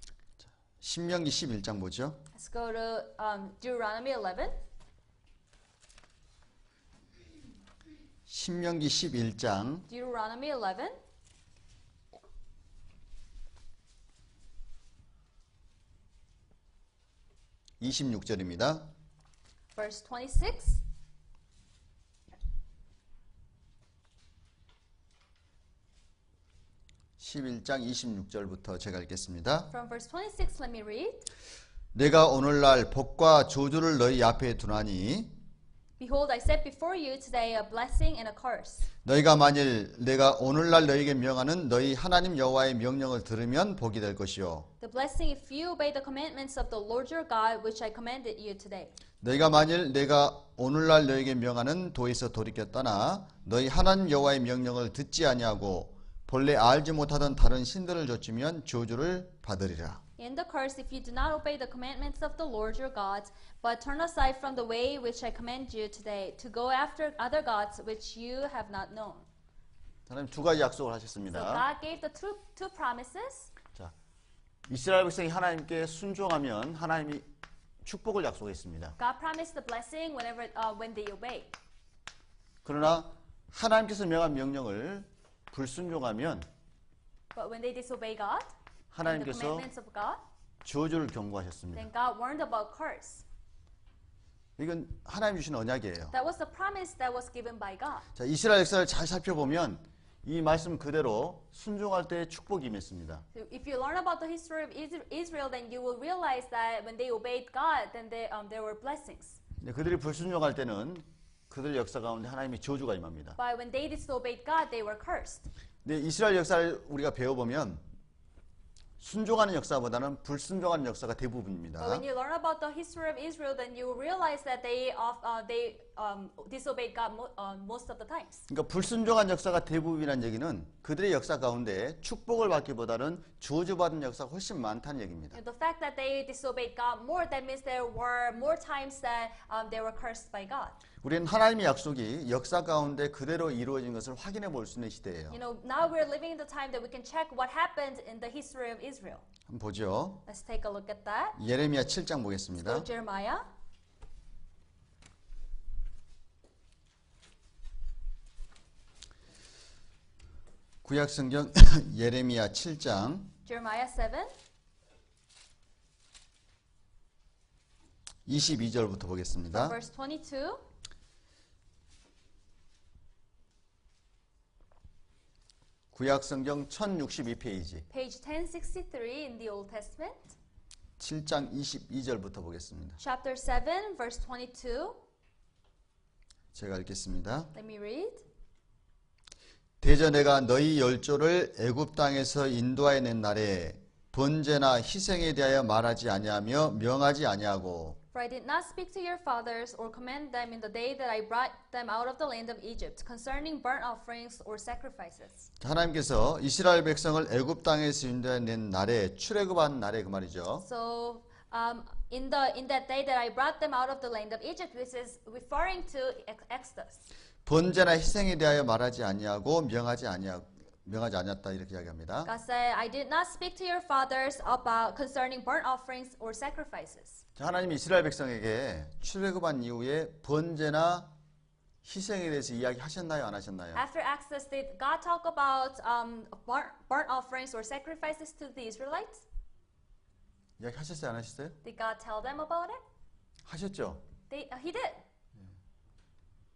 신명기 11장 보죠. Let's go to Deuteronomy 11. 신명기 11장 Deuteronomy 11. (26절입니다) Verse 26. (11장) (26절부터) 제가 읽겠습니다. From verse 26, let me read. 내가 오늘날 복과 저주를 너희 앞에 두나니 Behold, I set before you today a blessing and a curse. 너희가 만일 내가 오늘날 너희에게 명하는 너희 하나님 여호와의 명령을 들으면 복이 될 것이요 The blessing if you obey the commandments of the Lord your God, which I commanded you today. 너희가 만일 내가 오늘날 너희에게 명하는 도에서 돌이켜 떠나 너희 하나님 여호와의 명령을 듣지 아니하고 본래 알지 못하던 다른 신들을 좇으면 저주를 받으리라. And the curse if you do not obey the commandments of the Lord your God, but turn aside from the way which I command you today, to go after other gods which you have not known. 하나님 두 가지 약속을 So 하셨습니다. God gave the two promises. 자, 이스라엘 백성이 하나님께 순종하면 하나님이 축복을 약속했습니다. God promised the blessing when they obey. 그러나 하나님께서 명한 명령을 불순종하면 But when they disobey God, and the 하나님께서 commandments of God, 저주를 경고하셨습니다. then God warned about curse. 이건 하나님 주신 언약이에요. That was the promise that was given by God. 자, 이스라엘 역사를 잘 살펴보면 이 말씀 그대로 순종할 때 축복이 임했습니다. So if you learn about the history of Israel, then you will realize that when they obeyed God, then there were blessings. 근데 그들이 불순종할 때는 그들 역사 가운데 하나님의 저주가 임합니다. But when they disobeyed God, they were cursed. 근데 이스라엘 역사를 우리가 배워보면 순종하는 역사보다는 불순종하는 역사가 대부분입니다. But when you learn about the history of Israel, then you will realize that they disobeyed God most of the times. 그러니까 불순종한 역사가 대부분이라는 얘기는 그들의 역사 가운데 축복을 받기보다는 저주받은 역사가 훨씬 많다는 얘기입니다. And the fact that they disobeyed God more, that means there were more times that they were cursed by God. 우리는 하나님의 약속이 역사 가운데 그대로 이루어진 것을 확인해 볼 수 있는 시대예요. Now we're living in the time that we can check what happened in the history of Israel. 한번 보죠. Let's take a look at that. 예레미야 7장 Go 보겠습니다. to Jeremiah. 구약 성경 예레미야 7장 Jeremiah 7. 22절부터 보겠습니다. Verse 22. 구약 성경 1062페이지 Page 1063 in the Old Testament. 7장 22절부터 보겠습니다. Chapter 7, verse 22. 제가 읽겠습니다. Let me read. 대저 내가 너희 열조를 애굽 땅에서 인도하여 낸 날에 번제나 희생에 대하여 말하지 아니하며 명하지 아니하고 For I did not speak to your fathers or command them in the day that I brought them out of the land of Egypt concerning burnt offerings or sacrifices. 하나님께서 이스라엘 백성을 애굽 땅에서 인도하여 낸 날에 출애굽한 날에 그 말이죠. So in that day that I brought them out of the land of Egypt, this is referring to Exodus. 번제나 희생에 대하여 말하지 아니하고 명하지 않았다 이렇게 이야기합니다. God said, I did not speak to your fathers about concerning burnt offerings or sacrifices. 자, 하나님이 이스라엘 백성에게 출애굽한 이후에 번제나 희생에 대해서 이야기하셨나요, 안 하셨나요? After Exodus, did God talk about burnt offerings or sacrifices to the Israelites? 이야기하셨어요, 안 하셨어요? Did God tell them about it? 하셨죠. He did.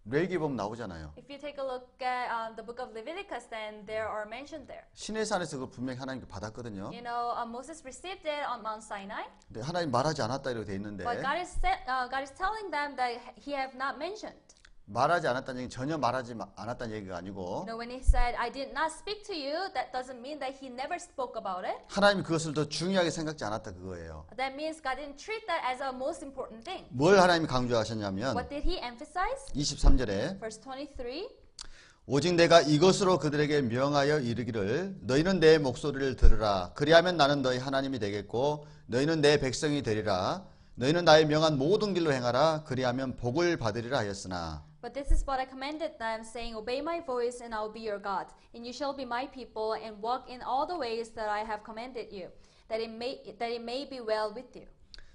레위기 보면 나오잖아요. If you take a look at the book of Leviticus, then there are mentioned there. 시내산에서 그걸 분명히 하나님께 받았거든요. You know, Moses received it on Mount Sinai, 근데 하나님 말하지 않았다 이렇게 돼 있는데 but God is telling them that He have not mentioned. 말하지 않았다는 얘기는 전혀 말하지 않았다는 얘기가 You 아니고 know, when He said, "I did not speak to you," that doesn't mean that He never spoke about it. 하나님이 그것을 더 중요하게 생각지 않았다 그거예요. That means God didn't treat that as a most important thing. 뭘 하나님이 강조하셨냐면 What did He emphasize? 23절에 Verse 23. 오직 내가 이것으로 그들에게 명하여 이르기를 너희는 내 목소리를 들으라 그리하면 나는 너희 하나님이 되겠고 너희는 내 백성이 되리라 너희는 나의 명한 모든 길로 행하라 그리하면 복을 받으리라 하였으나 But this is what I commanded them, saying, Obey my voice, and I will be your God, and you shall be my people, and walk in all the ways that I have commanded you, that it may be well with you.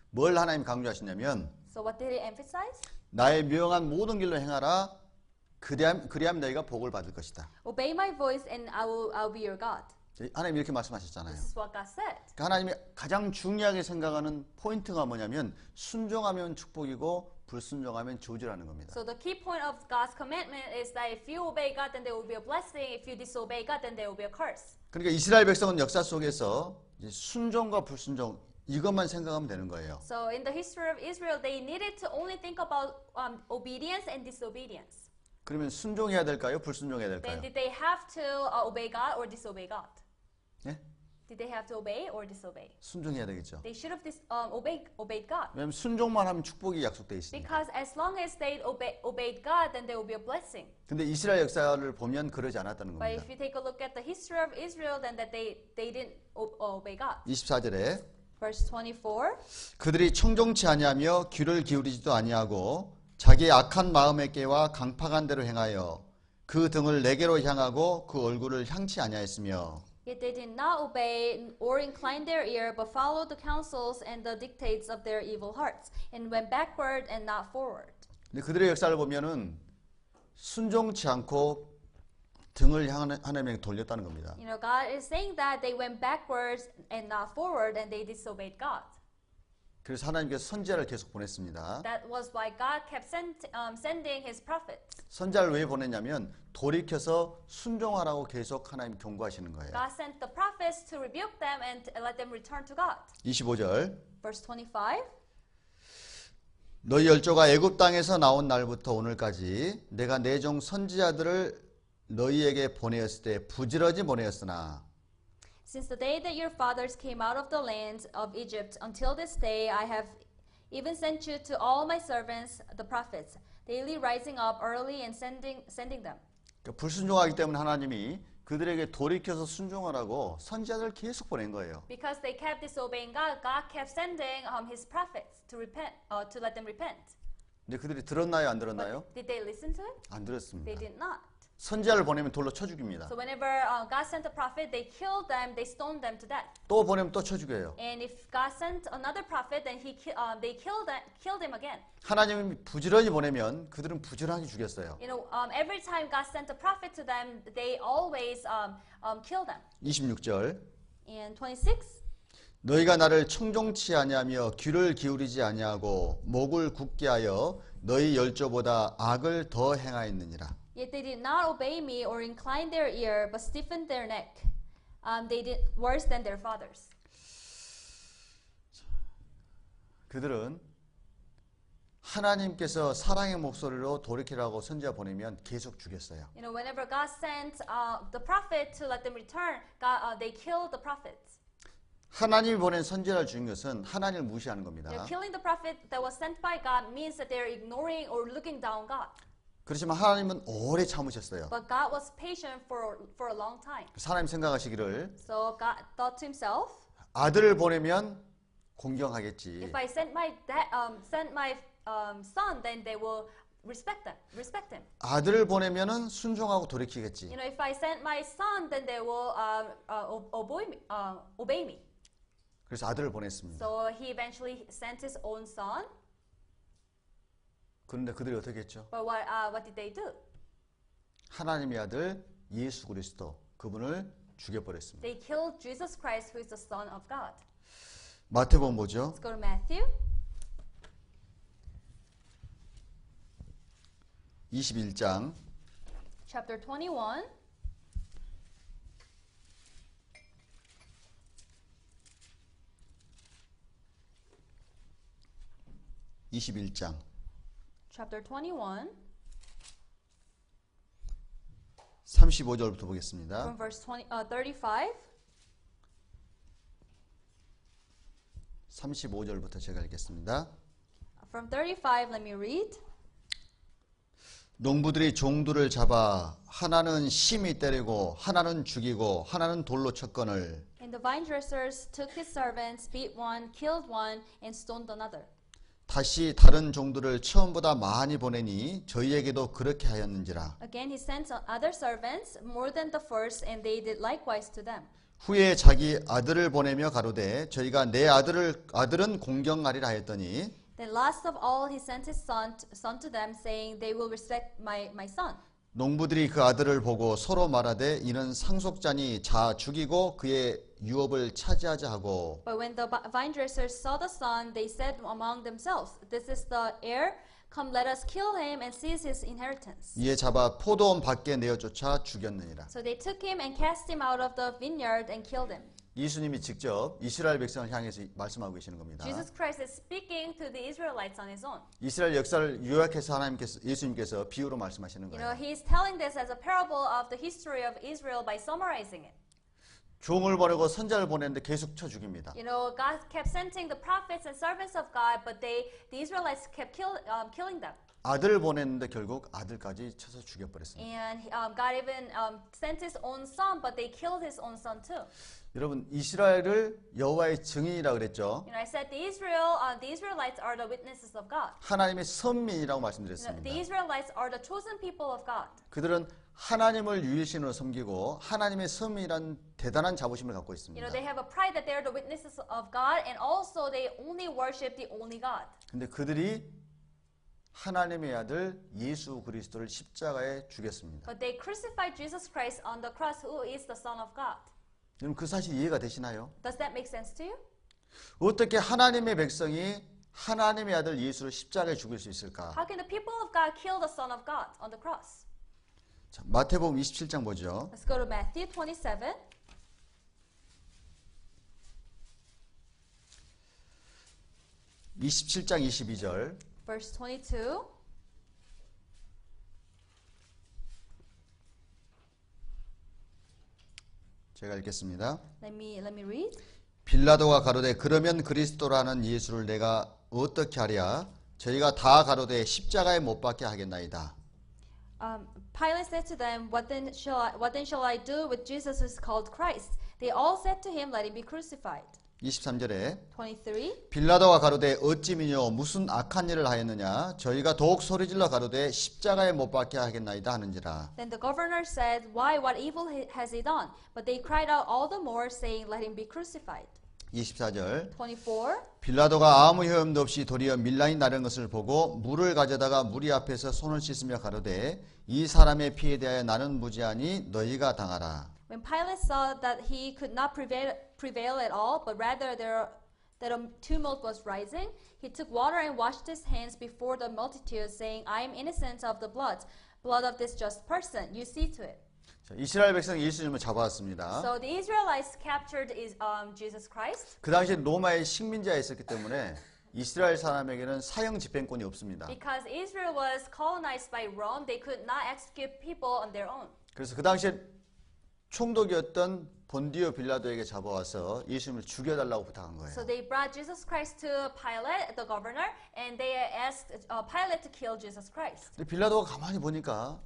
뭘 하나님 강조하시냐면 So what did He emphasize? 나의 명한 모든 길로 행하라 그리하면 너희가 복을 받을 것이다. Obey my voice, and I'll be your God. 하나님 이렇게 말씀하셨잖아요. This is what God said. 그러니까 하나님이 가장 중요하게 생각하는 포인트가 뭐냐면 순종하면 축복이고 불순종하면 저주라는 겁니다. So the key point of God's commandment is that if you obey God, then there will be a blessing. If you disobey God, then there will be a curse. 그러니까 이스라엘 백성은 역사 속에서 이제 순종과 불순종 이것만 생각하면 되는 거예요. So in the history of Israel, they needed to only think about obedience and disobedience. 그러면 순종해야 될까요? 불순종해야 Then 될까요? did they have to obey God or disobey God? 예? Did they have to obey or disobey? 순종해야 되겠죠. They should have obeyed God. 왜냐하면 순종만 하면 축복이 약속돼 있으니까. Because as long as they obeyed God, then there will be a blessing. 근데 이스라엘 역사를 보면 그러지 않았다는 But 겁니다. if you take a look at the history of Israel, then that they didn't obey God. 24절에 Verse 24. 그들이 청종치 아니하며 귀를 기울이지도 아니하고 자기의 악한 마음의 깨와 강팍한 대로 행하여 그 등을 내게로 향하고 그 얼굴을 향치 아니하였으며 Yet they did not obey or incline their ear, but followed the counsels and the dictates of their evil hearts, and went backward and not forward. 근데 그들의 역사를 보면은 순종치 않고 등을 하나님에게 돌렸다는 겁니다. You know, God is saying that they went backwards and not forward, and they disobeyed God. 그래서 하나님께서 선지자를 계속 보냈습니다. That was why God kept sending His prophets. 선지자를 왜 보냈냐면 돌이켜서 순종하라고 계속 하나님 경고하시는 거예요. God sent the prophets to rebuke them and let them return to God. 25절 Verse 25. 너희 열조가 애굽 땅에서 나온 날부터 오늘까지 내가 내 종 선지자들을 너희에게 보내었을 때 부지런히 보내었으나 Since the day that your fathers came out of the land of Egypt until this day, I have even sent you to all my servants, the prophets, daily rising up early and sending them. 그러니까 불순종하기 때문에 하나님이 그들에게 돌이켜서 순종하라고 선지자들을 계속 보낸 거예요. Because they kept disobeying God, God kept sending His prophets to repent, to let them repent. 근데 그들이 들었나요, 안 들었나요? But did they listen to it? 안 They 들었습니다. did not. 선지자를 보내면 돌로 쳐 죽입니다. So whenever God sent a prophet, they killed them, they stoned them to death. 또 보내면 또 쳐 죽여요. And if God sent another prophet, then they killed him again. 하나님이 부지런히 보내면 그들은 부지런하게 죽였어요. You know, every time God sent a prophet to them, they always killed them. 26절 And 26. 너희가 나를 청종치 아니하며 귀를 기울이지 아니하고 목을 굳게 하여 너희 열조보다 악을 더 행하였느니라. Yet they did not obey me or incline their ear, but stiffened their neck. They did worse than their fathers. 그들은 하나님께서 사랑의 목소리로 돌이키라고 선지자 보내면 계속 죽였어요. You know, whenever God sent the prophet to let them return, God, they killed the prophets. 하나님이 보낸 선지자를 죽인 것은 하나님을 무시하는 겁니다. You know, killing the prophet that was sent by God means that they're ignoring or looking down God. 그렇지만 하나님은 오래 참으셨어요. But God was patient for a long time. 하나님 생각하시기를 So God thought to himself, 아들을 보내면 공경하겠지. if I send my son, then they will respect him. 아들을 보내면은 순종하고 돌이키겠지. You know, if I send my son, then they will obey me. 그래서 아들을 보냈습니다. So he eventually sent his own son. 그런데 그들이 어떻게 했죠? But what did they do? 하나님의 아들 예수 그리스도 그분을 죽여버렸습니다. They killed Jesus Christ, who is the Son of God. 마태복음 보죠. Let's go to Matthew 21장 chapter 21. Chapter 21 35절부터 보겠습니다. from verse 35. 35절부터 제가 읽겠습니다. From 35, let me read. 농부들이 종들을 잡아 하나는 심히 때리고 하나는 죽이고 하나는 돌로 쳤거늘 And the vine dressers took his servants, beat one, killed one, and stoned another. 다시 다른 종들을 처음보다 많이 보내니 저희에게도 그렇게 하였는지라. Again he sent other servants, more than the first, and they did likewise to them. 후에 자기 아들을 보내며 가로되 저희가 내 아들은 공경하리라 하였더니 Then last of all he sent his son to them, saying, They will respect my son. 농부들이 그 아들을 보고 서로 말하되 이는 상속자니 자 죽이고 그의 유업을 차지하자 하고 But when the vine dressers saw the son, they said among themselves, This is the heir. Come, let us kill him and seize his inheritance. 이에 잡아 포도원 밖에 내어 쫓아 죽였느니라. So they took him and cast him out of the vineyard and killed him. 예수님이 직접 이스라엘 백성을 향해서 말씀하고 계시는 겁니다. Jesus Christ is speaking to the Israelites on his own. 이스라엘 역사를 요약해서 예수님께서 비유로 말씀하시는 You know, 거예요. he is telling this as a parable of the history of Israel by summarizing it. 종을 보내고 선자를 보냈는데 계속 쳐 죽입니다. You know, God kept sending the prophets and servants of God, but the Israelites kept killing them. 아들을 보냈는데 결국 아들까지 쳐서 죽여버렸습니다. And God even sent his own son, but they killed his own son too. 여러분 이스라엘을 여호와의 증인이라 그랬죠. You know, I said the Israelites are the witnesses of God. 하나님의 선민이라고 You know, 말씀드렸습니다. the Israelites are the chosen people of God. 그들은 하나님을 유일신으로 섬기고 하나님의 선민이란 대단한 자부심을 갖고 You 있습니다. know, they have a pride that they are the witnesses of God, and also they only worship the only God. 근데 그들이 하나님의 아들 예수 그리스도를 십자가에 죽였습니다. But they crucified Jesus Christ on the cross, who is the Son of God. 여러분 그 사실 이해가 되시나요? Does that make sense to you? 어떻게 하나님의 백성이 하나님의 아들 예수를 십자가에 죽일 수 있을까? How can the people of God kill the Son of God on the cross? 자, 마태복음 27장 보죠. Let's go to Matthew 27. (27장 22절) Verse 22. 제가 읽겠습니다. Let me read. 빌라도가 가로되 그러면 그리스도라는 예수를 내가 어떻게 하랴? 저희가 다 가로되 십자가에 못 박게 하겠나이다. Pilate said to them, what then shall I do with Jesus who is called Christ? They all said to him, Let him be crucified. 23절에 23. 빌라도가 가로되 어찌 미뇨 무슨 악한 일을 하였느냐? 저희가 더욱 소리질러 가로되 십자가에 못 박게 하겠나이다 하는지라. Then the governor said, Why, what evil has he done? But they cried out all the more, saying, Let him be crucified. 24절 24. 빌라도가 아무 효험도 없이 도리어 밀란이 나른 것을 보고 물을 가져다가 무리 앞에서 손을 씻으며 가로되 이 사람의 피에 대하여 나는 무죄하니 너희가 당하라. When Pilate saw that he could not prevail at all, but rather that a tumult was rising, he took water and washed his hands before the multitude, saying, I am innocent of the blood of this just person. You see to it. 자, 이스라엘 백성이 예수님을 잡아왔습니다. So the Israelites captured Jesus Christ. 그 당시에 로마의 식민지하에 있었기 때문에 이스라엘 사람에게는 사형 집행권이 없습니다. Because Israel was colonized by Rome, they could not execute people on their own. 그래서 그 당시에 총독이었던 본디오 빌라도에게 잡아와서 예수님을 죽여달라고 부탁한 거예요. So they brought Jesus Christ to Pilate, the governor, and they asked Pilate to kill Jesus Christ. 근데 빌라도가 가만히 보니까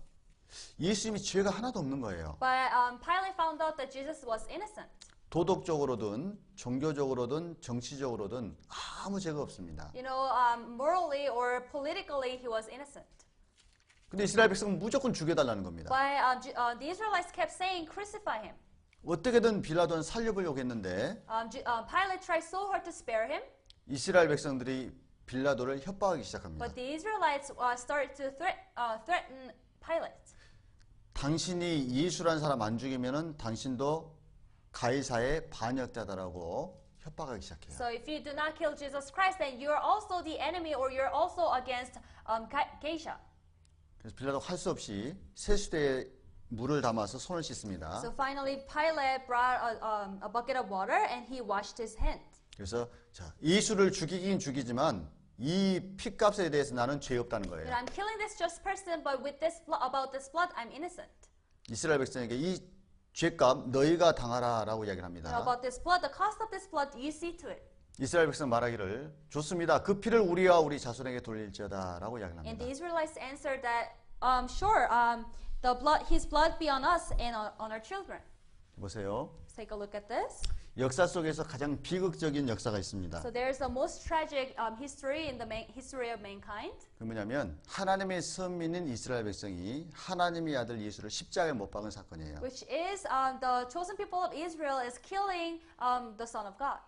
예수님이 죄가 하나도 없는 거예요. But Pilate found out that Jesus was innocent. 도덕적으로든 종교적으로든 정치적으로든 아무 죄가 없습니다. You know, morally or politically, he was innocent. 근데 이스라엘 백성은 무조건 죽여달라는 겁니다. But the Israelites kept saying, crucify him. 어떻게든 빌라도는 살려보려고 했는데 Pilate tried so hard to spare him, 이스라엘 백성들이 빌라도를 협박하기 시작합니다. but the Israelites started to threaten Pilate. 당신이 예수라는 사람 안 죽이면은 당신도 가이사의 반역자다라고 협박하기 시작해요. So if you do not kill Jesus Christ, then you are also the enemy, or you're also against Geisha. 그래서 빌라도가 할 수 없이 세수대에 물을 담아서 손을 씻습니다. So finally, Pilate brought a bucket of water and he washed his hand. 그래서 자, 예수를 죽이긴 죽이지만 이 피값에 대해서 나는 죄 없다는 And 거예요. I'm killing this just person, but with this about this blood, I'm innocent. 이스라엘 백성에게 이 죄값 너희가 당하라라고 이야기를 And 합니다. about this blood, the cost of this blood, you see to it. 이스라엘 백성 말하기를 좋습니다. 그 피를 우리와 우리 자손에게 돌릴지어다라고 이야기를 And 합니다. the Israelites answered that, sure, his blood be on us and on our children. 보세요. Let's take a look at this. 역사 속에서 가장 비극적인 역사가 있습니다. So there's the most tragic history in the history of mankind. 그 뭐냐면 하나님의 선민인 이스라엘 백성이 하나님의 아들 예수를 십자가에 못 박은 사건이에요. Which is the chosen people of Israel is killing the Son of God.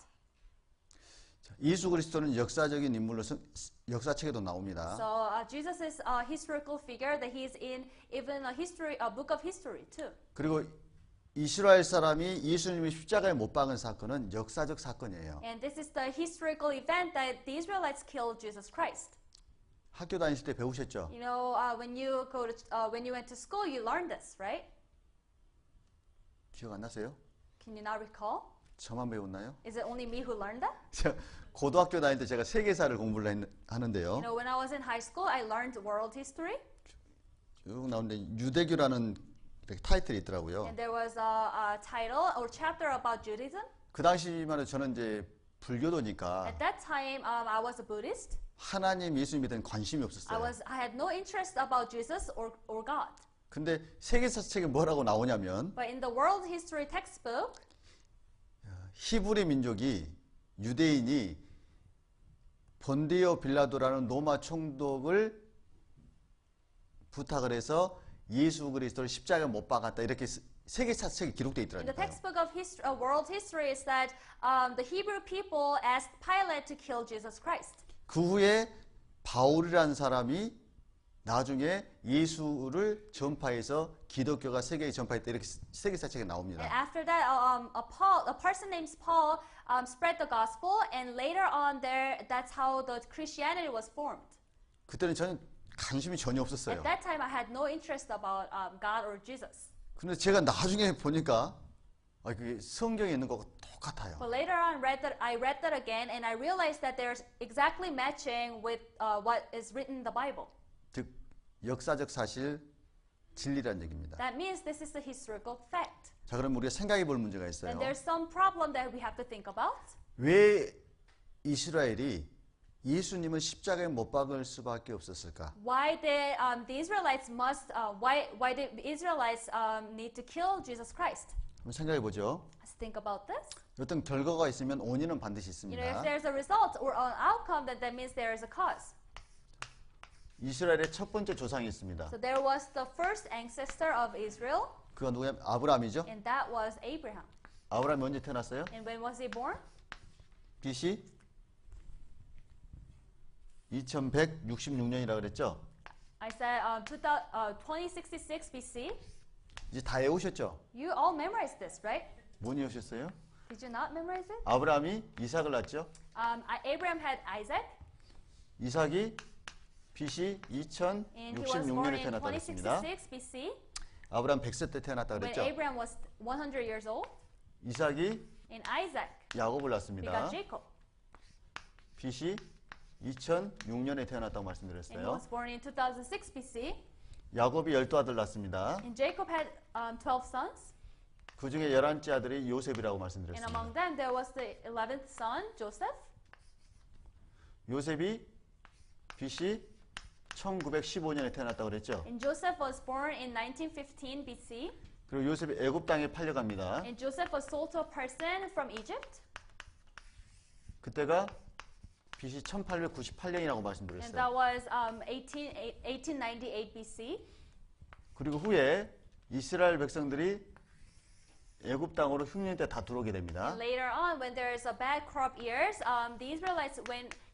예수 그리스도는 역사적인 인물로 역사책에도 나옵니다. So Jesus is a historical figure that he's in even a book of history too. 그리고 이스라엘 사람이 예수님을 십자가에 못 박은 사건은 역사적 사건이에요. And this is the historical event that the Israelites killed Jesus Christ. 학교 다니실 때 배우셨죠? You know, when you went to school, you learned this, right? 기억 안 나세요? Can you not recall? 저만 배웠나요? Is it only me who learned that? 제가 고등학교 다닐 때 제가 세계사를 공부를 하는데요. You know, when I was in high school, I learned world history, 쭉 나오는데 유대교라는 이렇게 타이틀이 있더라고요. and there was a title or chapter about Judaism. 그 당시만 해도 저는 이제 불교도니까 At that time, I was a Buddhist. 하나님 예수님에 대한 관심이 없었어요. I had no interest about Jesus or God. 근데 세계사 책에 뭐라고 나오냐면 But in the world history textbook, 히브리 민족이 유대인이 본디오 빌라도라는 로마 총독을 부탁을 해서 예수 그리스도를 십자가에 못 박았다 이렇게 세계사 책에 기록되어 in the 있더라고요. textbook of world history is that the Hebrew people asked Pilate to kill Jesus Christ. 그 후에 바울이라는 사람이 나중에 예수를 전파해서 기독교가 세계에 전파했다 이렇게 세계사 책에 And 나옵니다. after that, a person named Paul spread the gospel, and later on that's how the Christianity was formed. 그때는 저는 관심이 전혀 없었어요. At that time, I had no interest about God or Jesus. 근데 제가 나중에 보니까 그게 성경에 있는 거하고 똑같아요. But later on, I read that again, and I realized that there's exactly matching with what is written in the Bible. 즉 역사적 사실 진리라는 얘기입니다. That means this is the historical fact. 자, 그럼 우리가 생각해 볼 문제가 있어요. And there's some problem that we have to think about. 왜 이스라엘이 예수님을 십자가에 못 박을 수밖에 없었을까? Why did the Israelites why did the Israelites need to kill Jesus Christ? 한번 생각해 보죠. Let's think about this. 어떤 결과가 있으면 원인은 반드시 You know, if 있습니다. there's a result or an outcome, then that means there is a cause. 이스라엘의 첫 번째 조상이 있습니다. So there was the first ancestor of Israel, 그가 누구냐면 아브라함이죠. and that was Abraham. 아브라함이 언제 태어났어요? And when was he born? BC 2166년이라고 그랬죠. I said 2066 BC. 이제 다 외우셨죠? You all memorized this, right? 뭐 외우셨어요? Did you not memorize it? 아브라함이 이삭을 낳았죠. Abraham had Isaac, 이삭이 BC and he was born 2066년에 in 태어났다고 했습니다. 2066 BC. 아브라함 100세 때 태어났다고 When 그랬죠. Abraham was 100 years old, 이삭이 and Isaac 야곱을 begot 낳습니다. Jacob. BC 2006년에 태어났다고 And he 말씀드렸어요. was born in 2006 BC. 야곱이 12아들 낳습니다. And Jacob had 12 sons. 그 중에 11째 아들이 요셉이라고 And 말씀드렸습니다. among them there was the 11th son, Joseph. 요셉이 BC 1915년에 태어났다고 그랬죠. And Joseph was born in 1915 BC. 그리고 요셉이 애굽 땅에 팔려갑니다. And Joseph was sold to a person from Egypt. 그때가 BC 1898년이라고 And 말씀드렸어요. that was 1898 BC. 그리고 후에 이스라엘 백성들이 애굽 땅으로 흉년 때 다 들어오게 됩니다. And later on, when there is a bad crop years, the Israelites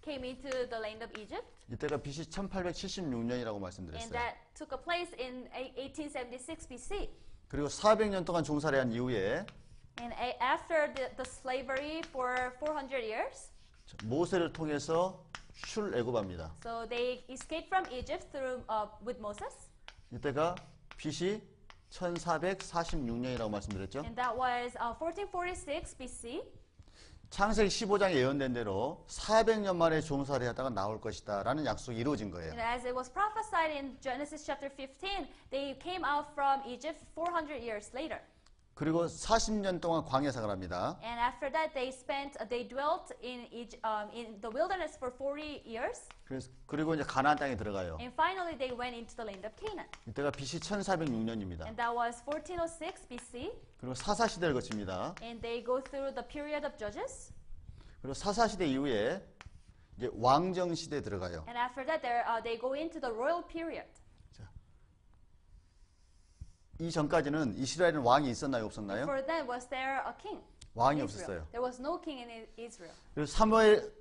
came into the land of Egypt. 이때가 BC 1876년이라고 And 말씀드렸어요. that took a place in 1876 BC. 그리고 400년 동안 종살이 한 이후에 And after the slavery for 400 years, 모세를 통해서 출애굽합니다. so they escaped from Egypt through with Moses. 이때가 BC 1446년이라고 말씀드렸죠. And that was 1446 BC. 창세기 15장에 예언된 대로 400년 만에 종살이 하다가 나올 것이다 라는 약속이 이루어진 거예요. And as it was prophesied in Genesis chapter 15, they came out from Egypt 400 years later. 그리고 40년 동안 광야 생활을 합니다. And after that, they dwelt in the wilderness for 40 years. 그리고 이제 가나안 땅에 들어가요. And finally, they went into the land of Canaan. 이때가 BC 1406년입니다. And that was 1406 BC. 그리고 사사 시대를 거칩니다. And they go through the period of Judges. 그리고 사사 시대 이후에 이제 왕정 시대에 들어가요. And after that, they go into the royal period. 이 전까지는 이스라엘은 왕이 있었나요, 없었나요? For then, was there a king? 왕이 in 없었어요. Israel? There was no king in Israel. 그래서 사무엘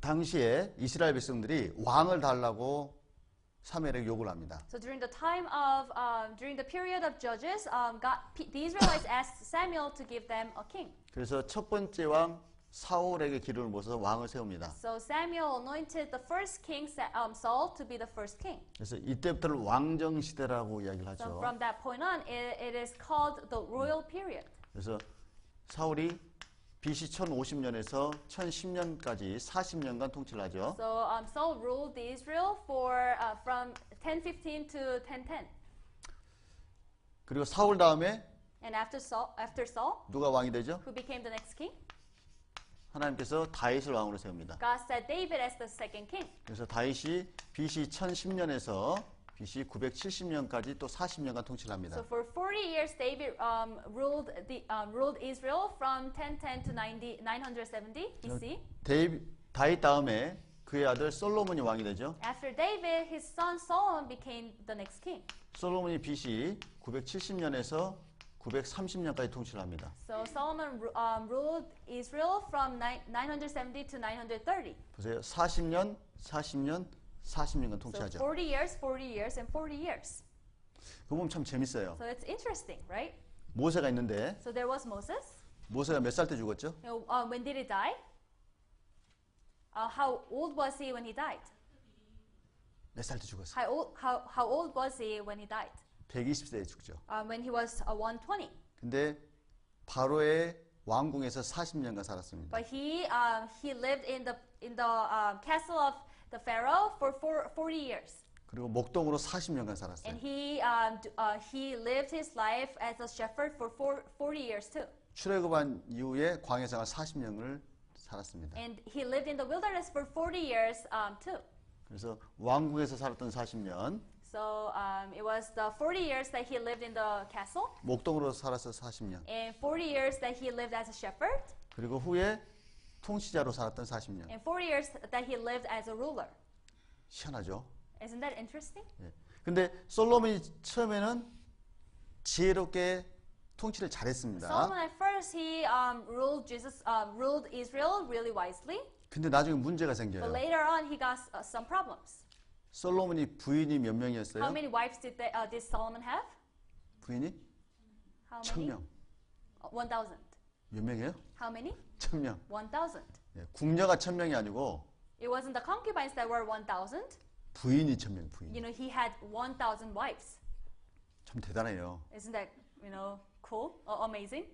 당시에 이스라엘 백성들이 왕을 달라고 사무엘에게 요구를 합니다. So during the period of Judges, the Israelites asked Samuel to give them a king. 그래서 첫 번째 왕 사울에게 기름을 부어서 왕을 세웁니다. So Samuel anointed the first king, Saul, to be the first king. 그래서 이때부터는 왕정 시대라고 이야기를 So 하죠. from that point on, it is called the royal period. 그래서 사울이 BC 1050년에서 1010년까지 40년간 통치를 하죠. So Saul ruled Israel from 1015 to 1010. 그리고 사울 다음에 And after Saul, 누가 왕이 되죠? who became the next king? 하나님께서 다윗을 왕으로 세웁니다. God set David as the second king. 그래서 다윗이 BC 1010년에서 BC 970년까지 또 40년간 통치를 합니다. So for 40 years, David ruled Israel from 1010 to 970 BC. 다윗 다음에 그의 아들 솔로몬이 왕이 되죠. After David, his son Solomon became the next king. 솔로몬이 BC 970년에서 930년까지 통치를 합니다. So Solomon ruled Israel from 970 to 930. 보세요. 40년, 40년, 40년간 So 통치하죠. 40 years, 40 years, and 40 years. 그거 보면 참 재밌어요. So it's interesting, right? 모세가 있는데 So there was Moses. 모세가 몇 살 때 죽었죠? You know, when did he die? How old was he when he died? 몇 살 때 죽었어요? How old was he when he died? 120세에 죽죠. When he was 120. 근데 바로의 왕궁에서 40년간 살았습니다. But he lived in the castle of the Pharaoh for 40 years. 그리고 목동으로 40년간 살았어요. And he lived his life as a shepherd for 40 years too. 출애굽한 이후에 광야 생활 40년을 살았습니다. And he lived in the wilderness for 40 years too. 그래서 왕궁에서 살았던 40년, So it was the 40 years that he lived in the castle, 목동으로 살아서 40년, and 40 years that he lived as a shepherd, 그리고 후에 통치자로 살았던 40년. and 40 years that he lived as a ruler. 희한하죠? Isn't that interesting? 예. 근데 솔로몬이 처음에는 지혜롭게 통치를 잘했습니다. Solomon at first he ruled Israel really wisely, 근데 나중에 문제가 but 생겨요. later on he got some problems. 솔로몬이 부인이 몇 명이었어요? How many wives did Solomon have? 부인이 How many? 1000명. 1,000. 몇 명이에요? How many? 1000명. 1,000. 예. 궁녀가 1000명이 아니고 It wasn't the concubines that were 1,000. 부인이 1000명. 부인. You know, he had 1,000 wives. 참 대단해요. Isn't that, cool or amazing?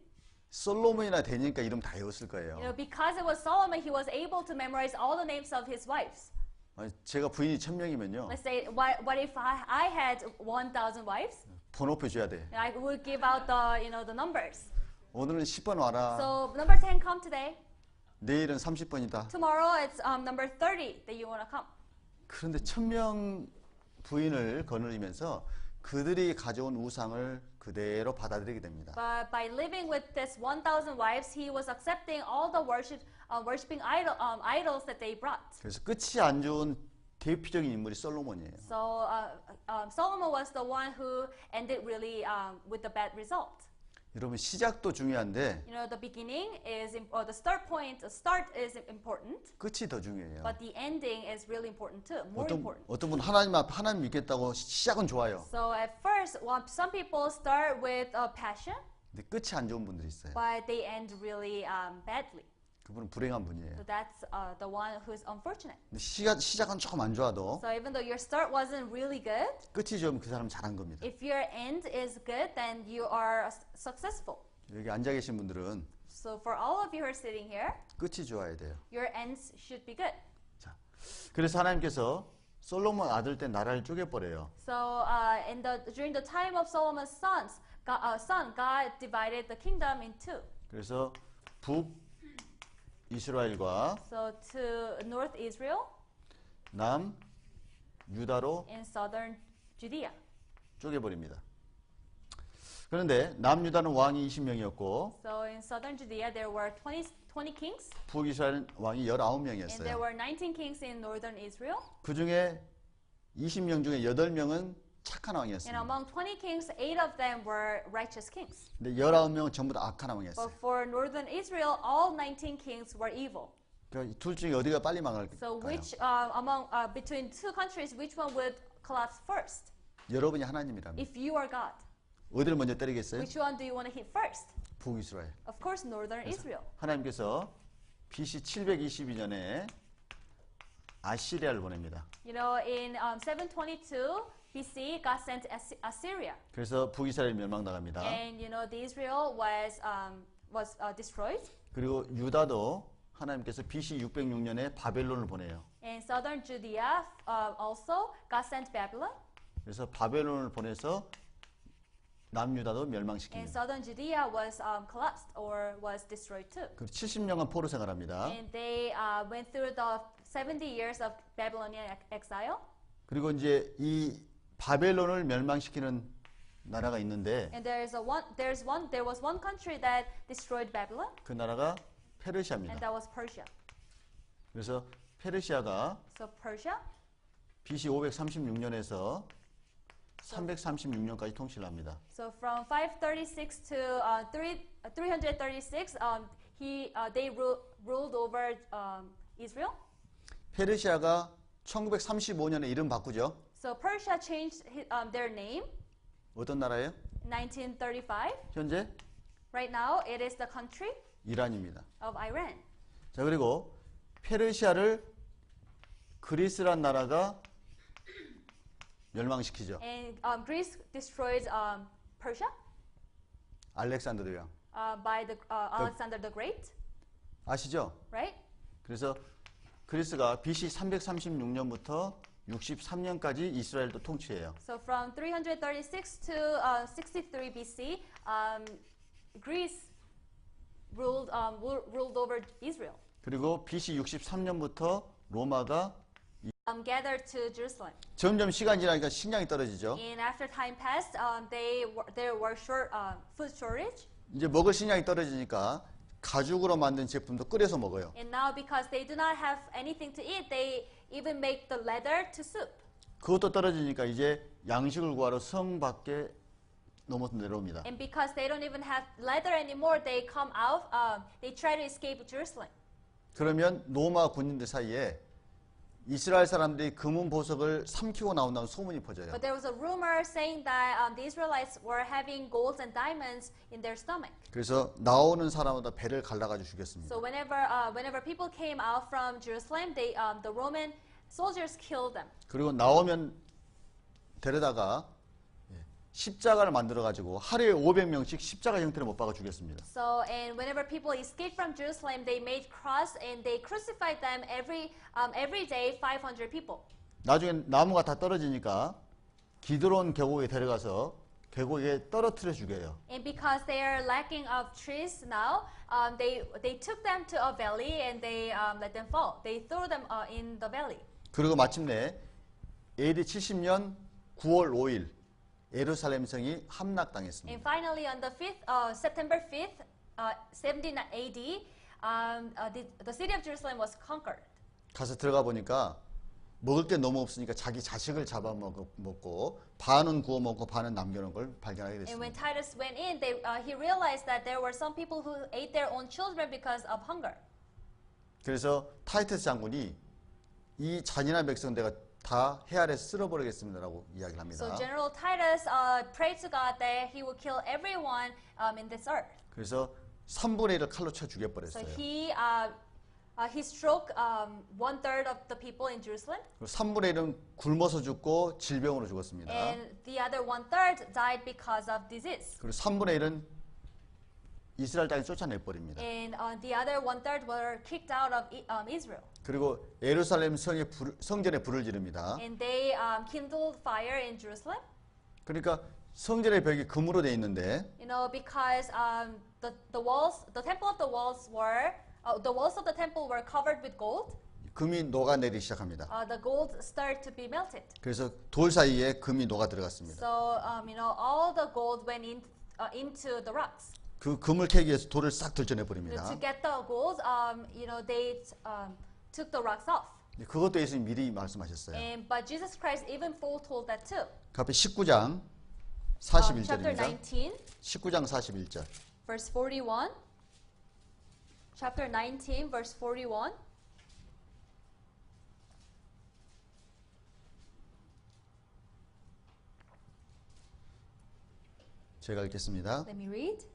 솔로몬이나 되니까 이름 다 외웠을 거예요. You know, because it was Solomon, he was able to memorize all the names of his wives. 제가 부인이 1000명이면요. Let's say, what if I had 1,000 wives? 번호표 줘야 돼. And I would give out the numbers. 오늘은 10번 와라. So number 10, come today. 내일은 30번이다. Tomorrow, it's number 30 that you want to come. 그런데 1000명 부인을 거느리면서 그들이 가져온 우상을 그대로 받아들이게 됩니다. But by living with this 1,000 wives, he was accepting all the worshiping idols that they brought. 그래서 끝이 안 좋은 대표적인 인물이 솔로몬이에요. So Solomon was the one who ended really with the bad result. 여러분 시작도 중요한데 You know, the beginning is, or the start is important, 끝이 더 중요해요. but the ending is really important too, more important. 어떤 분 하나님 믿겠다고 시작은 좋아요. So at first, some people start with passion, 근데 끝이 안 좋은 분들이 있어요. but they end really badly. 그분은 불행한 분이에요. So that's the one who's unfortunate. 근데 시작은 조금 안 좋아도 So even though your start wasn't really good, 끝이 좋으면 그 사람은 잘한 겁니다. if your end is good, then you are successful. 여기 앉아 계신 분들은 So for all of you who are sitting here, 끝이 좋아야 돼요. your ends should be good. 자, 그래서 하나님께서 솔로몬 아들 때 나라를 쪼개버려요. So during the time of Solomon's son, God divided the kingdom in two. 그래서 북 이스라엘과 So to North Israel 남 유다로 and Southern Judea. 쪼개버립니다. 그런데 남유다는 왕이 20명이었고 So in Southern Judea there were 20 kings, 북이스라엘은 왕이 and there 19명이었어요. were 19 kings in Northern Israel. 그 중에 20명 중에 8명은 착한 And 왕이었습니다. among 20 kings, 8 of them were righteous kings. 근데 19명은 전부 다 악한 왕이었어요. But for Northern Israel, all 19 kings were evil. 그러니까 둘 중에 어디가 빨리 망할까요? So which between two countries, which one would collapse first? 여러분이 하나님이라면 If you are God, 어디를 먼저 때리겠어요? which one do you want to hit first? 북이스라엘. Of course, Northern Israel. 하나님께서 BC 722년에 아시리아를 보냅니다. You know, in 722 BC, God sent Assyria, 그래서 북이스라엘이 멸망당합니다. and you know, the Israel was destroyed. 그리고 유다도 하나님께서 BC 606년에 바벨론을 보내요. And Southern Judea also, God sent Babylon, 그래서 바벨론을 보내서 남유다도 and 멸망시킵니다. Southern Judea was collapsed or was destroyed too. 그리고 70년간 포로 생활합니다. And they went through the 70 years of Babylonian exile. 그리고 이제 이 바벨론을 멸망시키는 나라가 있는데 And there was one country that destroyed Babylon, 그 나라가 and 페르시아입니다. that was Persia. 그래서 페르시아가 So Persia, BC 536년에서 336년까지 통치를 합니다. so from 536 to 336, they ruled over Israel. 페르시아가 1935년에 이름 바꾸죠. So Persia changed their name 어떤 나라예요? in 1935. 현재 Right now, it is the country 이란입니다. of Iran. 자, 그리고 페르시아를 그리스란 나라가 멸망시키죠. And Greece destroyed Persia 알렉산더 대왕. by Alexander the Great, 아시죠? right? 그래서 그리스가 BC 336년부터 63년까지 이스라엘도 통치해요. So from 336 to 63 BC, Greece ruled over Israel. 그리고 BC 63년부터 로마가 Gathered to Jerusalem. 점점 시간이 지나니까 식량이 떨어지죠. And after time passed, there were food shortage. 이제 먹을 식량이 떨어지니까 가죽으로 만든 제품도 끓여서 먹어요. And now because they do not have anything to eat, they even make the leather to soup. 그것도 떨어지니까 이제 양식을 구하러 성 밖에 넘어서 내려옵니다. And because they don't even have leather anymore, they come out. They try to escape Jerusalem. 그러면 로마 군인들 사이에 이스라엘 사람들이 금은 보석을 삼키고 나온다는 소문이 퍼져요. But there was a rumor saying that the Israelites were having golds and diamonds in their stomach. 그래서 나오는 사람마다 배를 갈라가지고 죽였습니다. So whenever people came out from Jerusalem, the Roman soldiers killed them. 그리고 나오면 데려다가 십자가를 만들어 가지고 하루에 500명씩 십자가 형태를 못 박아 죽였습니다. So, and whenever people escaped from Jerusalem, they made cross and they crucified them every day, 500 people. 나중에 나무가 다 떨어지니까 기드론 계곡에 데려가서 계곡에 떨어뜨려 죽여요. And because they are lacking of trees now, they took them to a valley and they let them fall. They threw them in the valley. 그리고 마침내 AD 70년 9월 5일 예루살렘 성이 함락당했습니다. And finally, on the September 5th, 79 AD, the city of Jerusalem was conquered. 가서 들어가 보니까 먹을 게 너무 없으니까 자기 자식을 잡아먹고 반은 구워 먹고 반은 남겨놓은 걸 발견하게 And when 됐습니다. Titus went in, he realized that there were some people who ate their own children because of hunger. 그래서 타이터스 장군이 이 잔인한 백성 내가 다 해아래서 쓸어버리겠습니다라고 이야기를 합니다. So General Titus prayed to God that he would kill everyone in this earth. 그래서 3분의 1을 칼로 쳐 So 죽여버렸어요. he struck 1/3 of the people in Jerusalem, 3분의 1은 굶어서 죽고 질병으로 죽었습니다. and the other 1/3 died because of disease. 그리고 3분의 1은 이스라엘 땅에 쫓아내버립니다. And the other 1/3 were kicked out of Israel. 그리고 예루살렘 성전에 불을 지릅니다. And they kindled fire in Jerusalem. 그러니까 성전의 벽이 금으로 돼 있는데 You know, because the walls of the temple were covered with gold. 금이 녹아내리기 시작합니다. The gold started to be melted. 그래서 돌 사이에 금이 녹아 들어갔습니다. So all the gold went into the rocks. 그 금을 캐기 위해서 돌을 싹 들춰내 To 버립니다. get the gold, they took the rocks off. 그것도 예수님 미리 말씀하셨어요. But Jesus Christ even foretold that too. 그 앞에 19장 Chapter 41절입니다. 19, 19장 41절. verse 41. Chapter 19, verse 41. 제가 읽겠습니다. Let me read.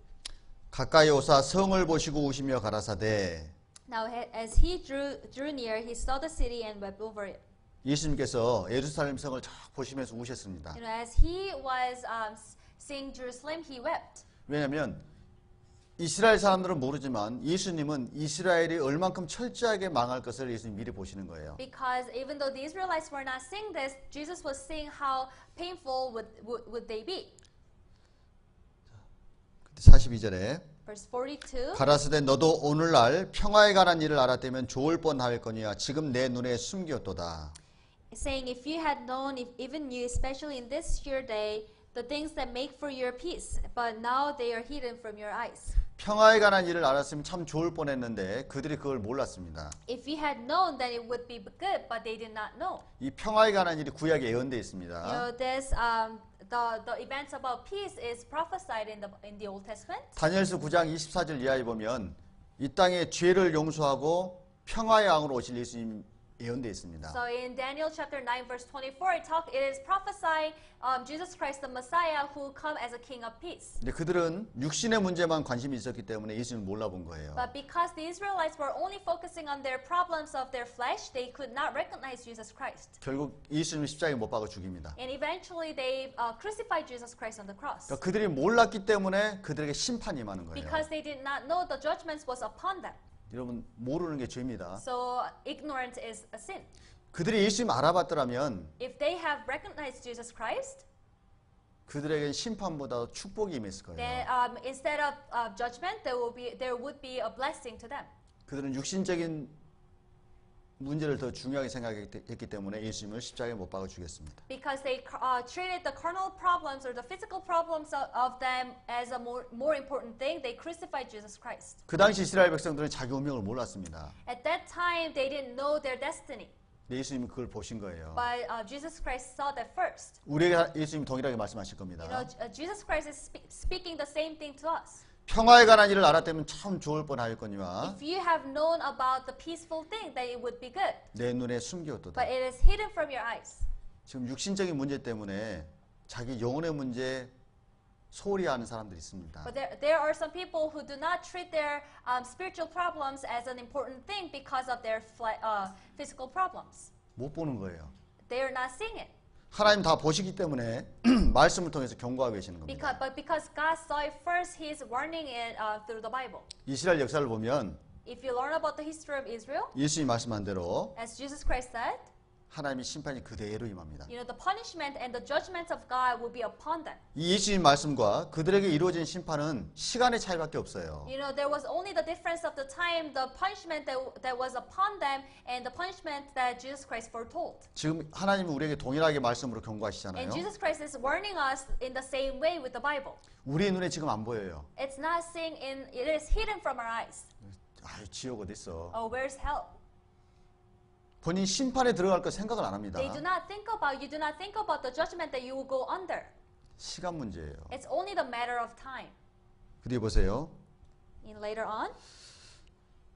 가까이 오사 성을 보시고 우시며 가라사대. Now, as he drew near, he saw the city and wept over it. 예수님께서 예루살렘 성을 쫙 보시면서 우셨습니다. You know, as he was seeing Jerusalem, he wept. 왜냐하면 이스라엘 사람들은 모르지만 예수님은 이스라엘이 얼만큼 철저하게 망할 것을 예수님 미리 보시는 거예요. Because even though the Israelites were not seeing this, Jesus was seeing how painful would they be. 42절에 Verse 42. 가라사대 너도 오늘날 평화에 관한 일을 알았다면 좋을 뻔하였거니와 지금 내 눈에 숨겼도다. Saying, if you had known, if even you, especially in this your day, the things that make for your peace, but now they are hidden from your eyes. 평화에 관한 일을 알았으면 참 좋을 뻔했는데 그들이 그걸 몰랐습니다. If you had known, then it would be good, but they did not know. 이 평화에 관한 일이 구약에 예언되어 You 있습니다. know, the events about peace is prophesied in the Old Testament. 다니엘서 9장 24절 이하에 보면 이 땅에 죄를 용서하고 평화의 왕으로 오실 예수님 예언되어 있습니다. So in Daniel chapter 9 verse 24, it is prophesying Jesus Christ the Messiah who come as a king of peace. 근데 그들은 육신의 문제만 관심이 있었기 때문에 예수님을 몰라본 거예요. But because the Israelites were only focusing on their problems of their flesh, they could not recognize Jesus Christ. 결국 예수님을 십자가에 못 박아 죽입니다. And eventually they crucified Jesus Christ on the cross. 그러니까 그들이 몰랐기 때문에 그들에게 심판이 임하는 거예요. Because they did not know the judgments was upon them. 여러분 모르는 게 죄입니다. So ignorance is a sin. 그들이 예수님 알아봤더라면 If they have recognized Jesus Christ, 그들에게 심판보다 축복이 임했을 거예요. then instead of judgment, there would be a blessing to them. 그들은 육신적인 문제를 더 중요하게 생각했기 때문에 예수님을 십자가에 못 박아 죽였습니다. Because they treated the carnal problems or the physical problems of them as a more important thing, they crucified Jesus Christ. 그 당시 이스라엘 백성들은 자기 운명을 몰랐습니다. At that time, they didn't know their destiny. 근데 예수님이 그걸 보신 거예요. But Jesus Christ saw that first. 우리에게 예수님 동일하게 말씀하실 겁니다. You know, Jesus Christ is speaking the same thing to us. 평화에 관한 일을 알았다면 참 좋을 뻔하였거니와 If you have known about the peaceful thing, then it would be good. 내 눈에 숨겼도다. But it is hidden from your eyes. 지금 육신적인 문제 때문에 자기 영혼의 문제 소홀히 하는 사람들이 있습니다. But there are some people who do not treat their spiritual problems as an important thing because of their physical problems. 못 보는 거예요. They are not seeing it. 하나님 다 보시기 때문에 말씀을 통해서 경고하고 계시는 겁니다. Because God saw it first, He's warning it through the Bible. 이스라엘 역사를 보면 If you learn about the history of Israel, 예수님이 말씀한 대로 as Jesus Christ said, 하나님의 심판이 그대로 임합니다. you know, the punishment and the judgment of God will be upon them. 이 예수님 말씀과 그들에게 이루어진 심판은 시간의 차이밖에 없어요. You know, there was only the difference of the time, the punishment that was upon them, and the punishment that Jesus Christ foretold. 지금 하나님은 우리에게 동일하게 말씀으로 경고하시잖아요. And Jesus Christ is warning us in the same way with the Bible. 우리의 눈에 지금 안 보여요. It's not seen in, it is hidden from our eyes. 아유, 지옥 어디 있어? Oh, where's hell? 본인 심판에 들어갈 거 생각을 안 합니다. You do not think about the judgment that you will go under. 시간 문제예요. It's only the matter of time. 그뒤 보세요. And later on,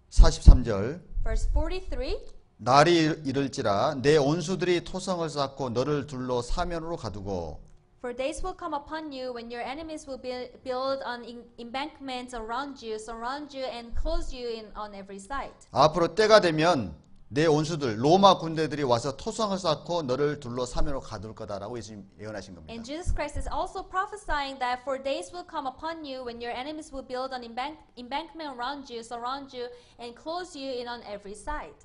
43절 verse 43, 날이 이를지라 내 온수들이 토성을 쌓고 너를 둘러 사면으로 가두고 for days will come upon you when your enemies will build on embankments around you, surround you, and close you in on every side. 앞으로 때가 되면 내 온수들 로마 군대들이 와서 토성을 쌓고 너를 둘러 사면으로 가둘 거다라고 예수님 예언하신 겁니다. And Jesus Christ is also prophesying that for days will come upon you when your enemies will build an embankment around you, surround you, and close you in on every side.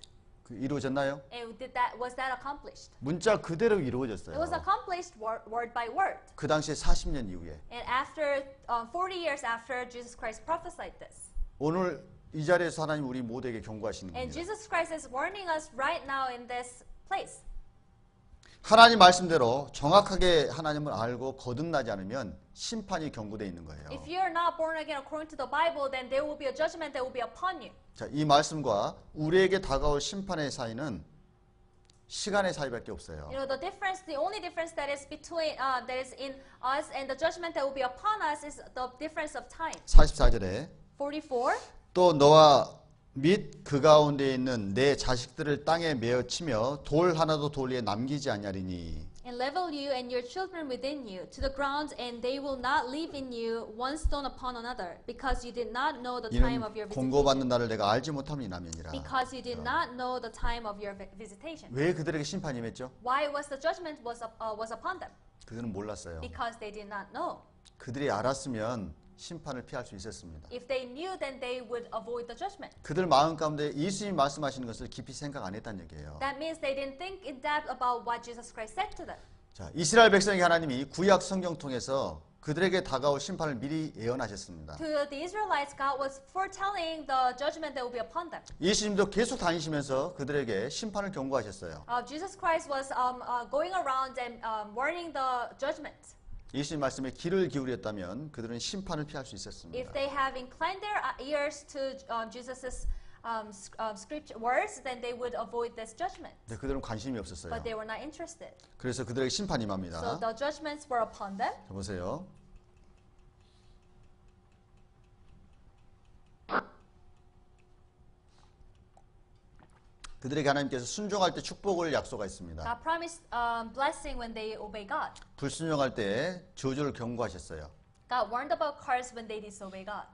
이루어졌나요? And was that accomplished? 문자 그대로 It 이루어졌어요. was accomplished word by word. 그 당시에 40년 이후에 And after 40 years after Jesus Christ prophesied this. 오늘 이 자리에서 하나님 우리 모두에게 경고하시는 And 겁니다. Jesus Christ is warning us right now in this place. 하나님 말씀대로 정확하게 하나님을 알고 거듭나지 않으면 심판이 경고되어 있는 거예요. If you are not born again according to the Bible, then there will be a judgment that will be upon you. 자, 이 말씀과 우리에게 다가올 심판의 사이는 시간의 사이밖에 없어요. You know, the only difference that is between, that is in us and the judgment that will be upon us is the difference of time. 44절에 44. 또 너와 및 그 가운데 있는 내 자식들을 땅에 메어 치며 돌 하나도 돌 위에 남기지 아니하리니 And level you and your children within you to the ground, and they will not leave in you one stone upon another, because you did not know the time 이는 of your 공고받는 visitation. 날을 내가 알지 못함이 남이니라. Because you did not know the time of your visitation. 왜 그들에게 심판이 임했죠? Why was the judgment was upon them? 그들은 몰랐어요. Because they did not know. 그들이 알았으면 심판을 피할 수 있었습니다. If they knew, then they would avoid the judgment. 그들 마음 가운데 예수님 말씀하시는 것을 깊이 생각 안 했다는 얘기예요. That means they didn't think in depth about what Jesus Christ said to them. 자, 이스라엘 백성에게 하나님이 구약 성경 통해서 그들에게 다가올 심판을 미리 예언하셨습니다. To the Israelites, God was foretelling the judgment that will be upon them. 예수님도 계속 다니시면서 그들에게 심판을 경고하셨어요. Jesus Christ was going around and warning the judgment. 예수님 말씀에 귀를 기울였다면 그들은 심판을 피할 수 있었습니다. If they have inclined their ears to Jesus's scripture words, then they would avoid this judgment. 근데 그들은 관심이 없었어요. But they were not interested. 그래서 그들에게 심판이 임합니다. So the judgments were upon them. 자, 보세요. 그들에게 하나님께서 순종할 때 축복을 약속하셨습니다. God promised blessing when they obey God. 불순종할 때 저주를 경고하셨어요. God warned about curse when they disobey God.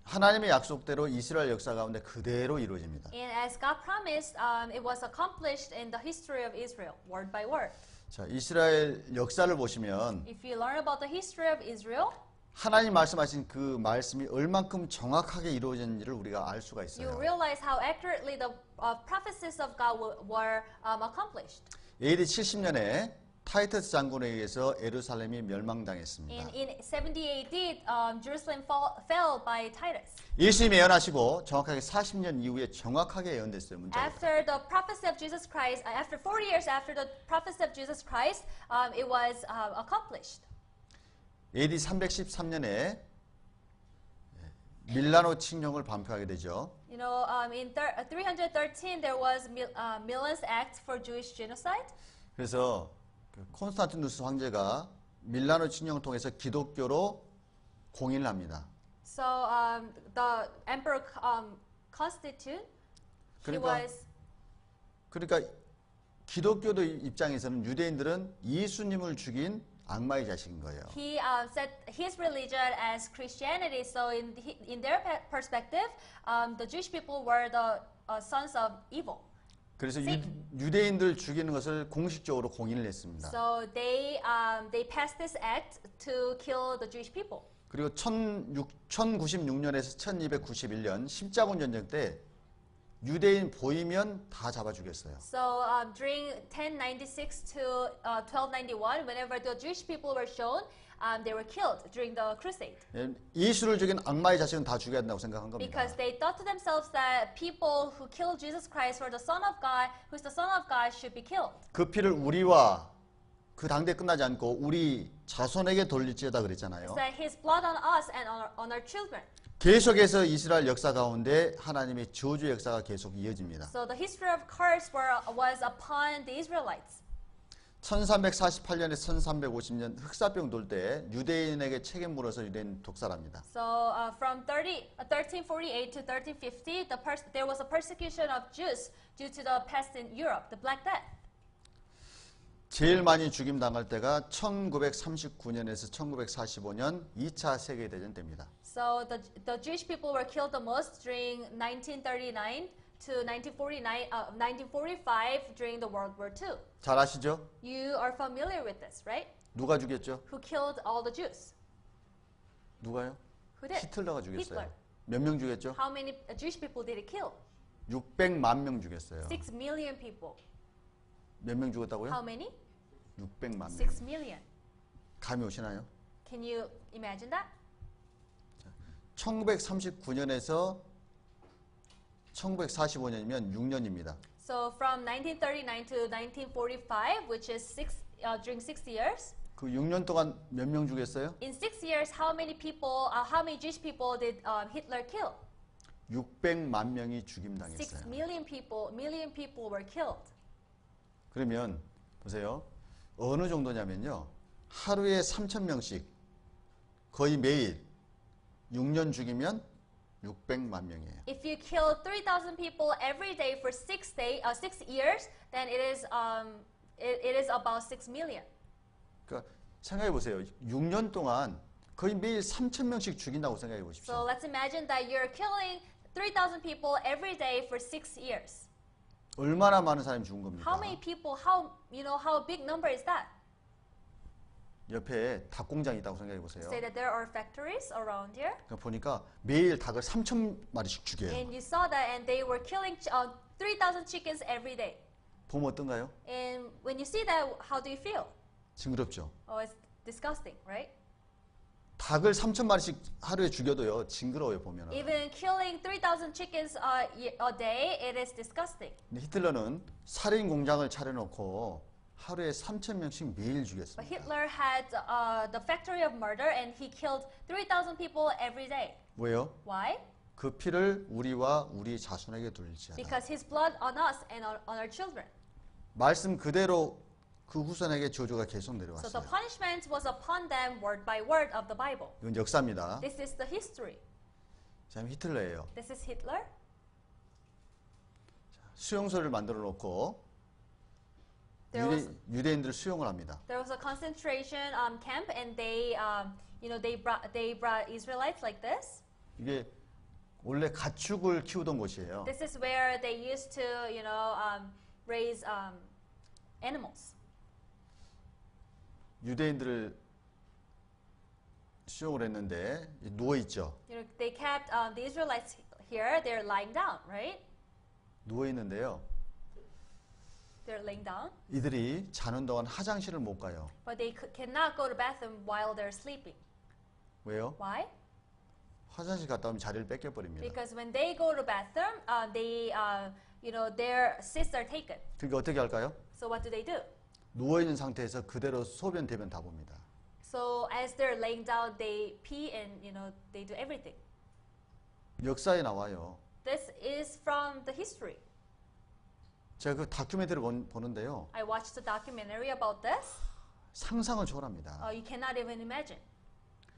하나님의 약속대로 이스라엘 역사 가운데 그대로 이루어집니다. And as God promised, it was accomplished in the history of Israel, word by word. 자, 이스라엘 역사를 보시면 If you learn about the history of Israel, 하나님 말씀하신 그 말씀이 얼만큼 정확하게 이루어졌는지를 우리가 알 수가 you 있어요. realize how accurately the prophecies of God were accomplished. AD 70년에 타이터스 장군에 의해서 예루살렘이 멸망당했습니다. In 70 AD, Jerusalem fell by Titus. 예수님이 예언하시고 정확하게 40년 이후에 정확하게 예언됐어요. 문자가. After the prophecy of Jesus Christ, after 40 years after the prophecy of Jesus Christ, it was accomplished. AD 313년에 밀라노 칙령을 반포하게 되죠. You know, in 313 there was Milan's Act for Jewish genocide. 그래서 콘스탄티누스 황제가 밀라노 칙령을 통해서 기독교로 공인을 합니다. So the Emperor Constantine, he was 그러니까 기독교도 입장에서는 유대인들은 예수님을 죽인 악마의 자식인 거예요. he set his religion as Christianity. So in their perspective, the Jewish people were the sons of evil. 그래서 Satan. 유대인들 죽이는 것을 공식적으로 공인을 했습니다. So they passed this act to kill the Jewish people. 그리고 1096년에서 1291년 십자군 전쟁 때 유대인 보이면 다 잡아 죽였어요. So during 1096 to 1291, whenever the Jewish people were shown, they were killed during the crusade. 예수를 죽인 악마의 자식은 다 죽여야 된다고 생각한 겁니다. Because they thought to themselves that people who killed Jesus Christ for the Son of God, who's the Son of God, should be killed. 그 피를 우리와 그 당대 끝나지 않고 우리 자손에게 돌릴지어다 그랬잖아요. That His blood on us and on our children. 계속해서 이스라엘 역사 가운데 하나님의 저주의 역사가 계속 이어집니다. So the history of curse was upon the Israelites. 1348년에서 1350년 흑사병 돌 때 유대인에게 책임 물어서 유대인 독살합니다. So from 1348 to 1350, there was a persecution of Jews due to the pest in Europe, the Black Death. 제일 많이 죽임 당할 때가 1939년에서 1945년 2차 세계대전 때입니다. So the Jewish people were killed the most during 1939 to 1945 during the World War II. 잘 아시죠? You are familiar with this, right? 누가 죽였죠? Who killed all the Jews? 누가요? Who did? 히틀러가 죽였어요. Hitler. 몇 명 죽였죠? How many Jewish people did he kill? 600만 명 죽였어요. 6 million people. 몇 명 죽었다고요? How many? 600만 명. 6 million. 감이 오시나요? Can you imagine that? 1939년에서 1945년이면 6년입니다. So from 1939 to 1945, which is during 6 years. 그 6년 동안 몇 명 죽였어요? In 6 years, how many Jewish people did Hitler kill? 600만 명이 6 죽임당했어요. million people were killed. 그러면 보세요. 어느 정도냐면요. 하루에 3,000명씩 거의 매일 6년 죽이면 600만 명이에요. If you kill 3,000 people every day for 6 years, then it is about 6 million. 그러니까 생각해 보세요. 6년 동안 거의 매일 3,000명씩 죽인다고 생각해 So 보십시오. let's imagine that you're killing 3,000 people every day for 6 years. 얼마나 많은 사람이 죽은 겁니까? How many people? How big number is that? 옆에 닭 공장이 있다고 생각해 보세요. Say that there are factories around here, 그러니까 보니까 매일 닭을 3,000마리씩 죽여요. and you saw that, and they were killing 3,000 chickens every day. 보면 어떤가요? And when you see that, how do you feel? 징그럽죠. Oh, it's disgusting, right? 닭을 3,000마리씩 하루에 죽여도요. 징그러워요 보면. Even killing 3,000 chickens a day, it is disgusting. 근데 히틀러는 살인 공장을 차려놓고 하루에 3,000명씩 매일 But 죽였습니다. Hitler had the factory of murder, and he killed 3,000 people every day. 왜요? Why? 그 피를 우리와 우리 자손에게 돌릴지어다. Because his blood on us and on our children. 말씀 그대로 그 후손에게 저주가 계속 So the 내려왔어요. punishment was upon them word by word of the Bible. 이건 역사입니다. This is the history. 자, 히틀러예요. This is Hitler. 수용소를 만들어 놓고 유대인들 수용을 합니다. There was a concentration camp, and they brought Israelites like this. 이게 원래 가축을 키우던 곳이에요. This is where they used to, raise animals. 유대인들을 수용을 했는데 누워 있죠. They kept the Israelites here. They're lying down, right? 누워 있는데요. They're laying down, 이들이 자는 동안 화장실을 못 가요. but they cannot go to bathroom while they're sleeping. 왜요? Why? 화장실 갔다 오면 자리를 뺏겨 버립니다. Because when they go to bathroom, their seats are taken. 그러니까 어떻게 할까요? So what do? 누워 있는 상태에서 그대로 소변 대변 다 봅니다. So as they're laying down, they pee and they do everything. 역사에 나와요. This is from the history. 제가 그 다큐멘터리를 보는데요. I watched the documentary about this. 상상을 초월합니다. You cannot even imagine.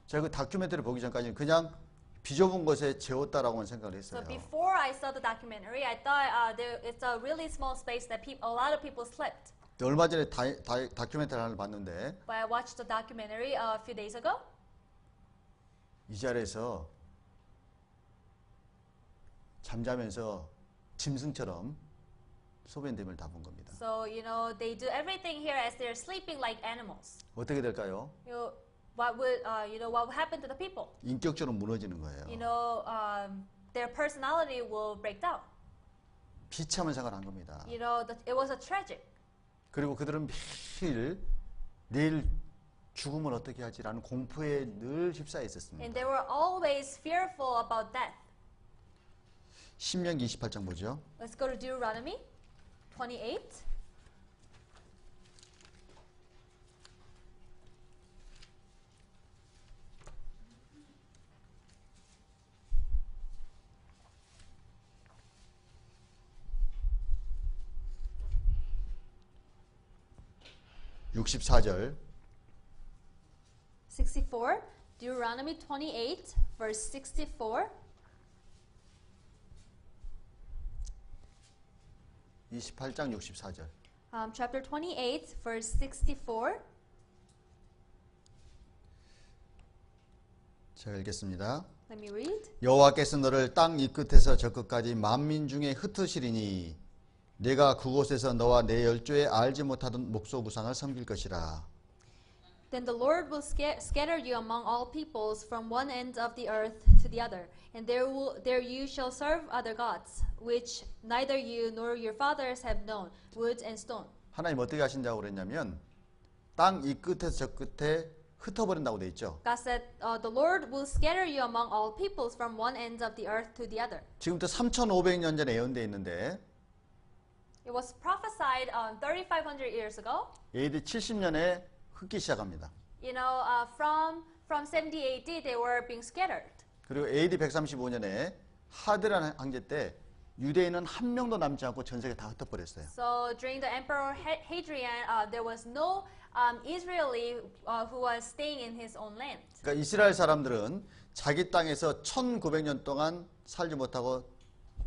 제가 그 다큐멘터리 보기 전까지는 그냥 비좁은 곳에 재웠다라고만 생각을 했어요. So before I saw the documentary, I thought it's a really small space that a lot of people slept. 얼마 전에 다큐멘터리 하나를 봤는데 But I watched the documentary a few days ago. 이 자리에서 잠자면서 짐승처럼 소변됨을 다 본 겁니다. So, they do everything here as they're sleeping like animals. 어떻게 될까요? What would happen to the people? 인격적으로 무너지는 거예요. Their personality will break down. 비참한 생활을 한 겁니다. It was a tragic. 그리고 그들은 매일 내일 죽으면 어떻게 하지라는 공포에 늘 휩싸여 있었습니다. And they were always fearful about death. 신명기 28장 보죠. Let's go to Deuteronomy 28. (64절) 64, Deuteronomy 28, verse 64. 28장 64절. Chapter 28, verse 64. 제가 읽겠습니다. Let me read. 여호와께서 너를 땅 이 끝에서 저 끝까지 만민 중에 흩으시리니 내가 그곳에서 너와 내 열조에 알지 못하던 목소 우상을 섬길 것이라. Then the Lord will scatter you among all peoples from one end of the earth to the other, and there you shall serve other gods, which neither you nor your fathers have known, wood and stone. 하나님 어떻게 하신다고 그랬냐면 땅 이 끝에서 저 끝에 흩어버린다고 돼 있죠. God said, the Lord will scatter you among all peoples from one end of the earth to the other. 지금부터 3,500년 전에 예언되어 있는데 It was prophesied 3,500 years ago. AD 70년에 흩기 시작합니다. From 70 AD, they were being scattered. 그리고 AD 135년에 하드란 황제 때 유대인은 한 명도 남지 않고 전 세계 다 흩어버렸어요. So during the Emperor Hadrian, there was no Israeli who was staying in his own land. 그러니까 이스라엘 사람들은 자기 땅에서 1900년 동안 살지 못하고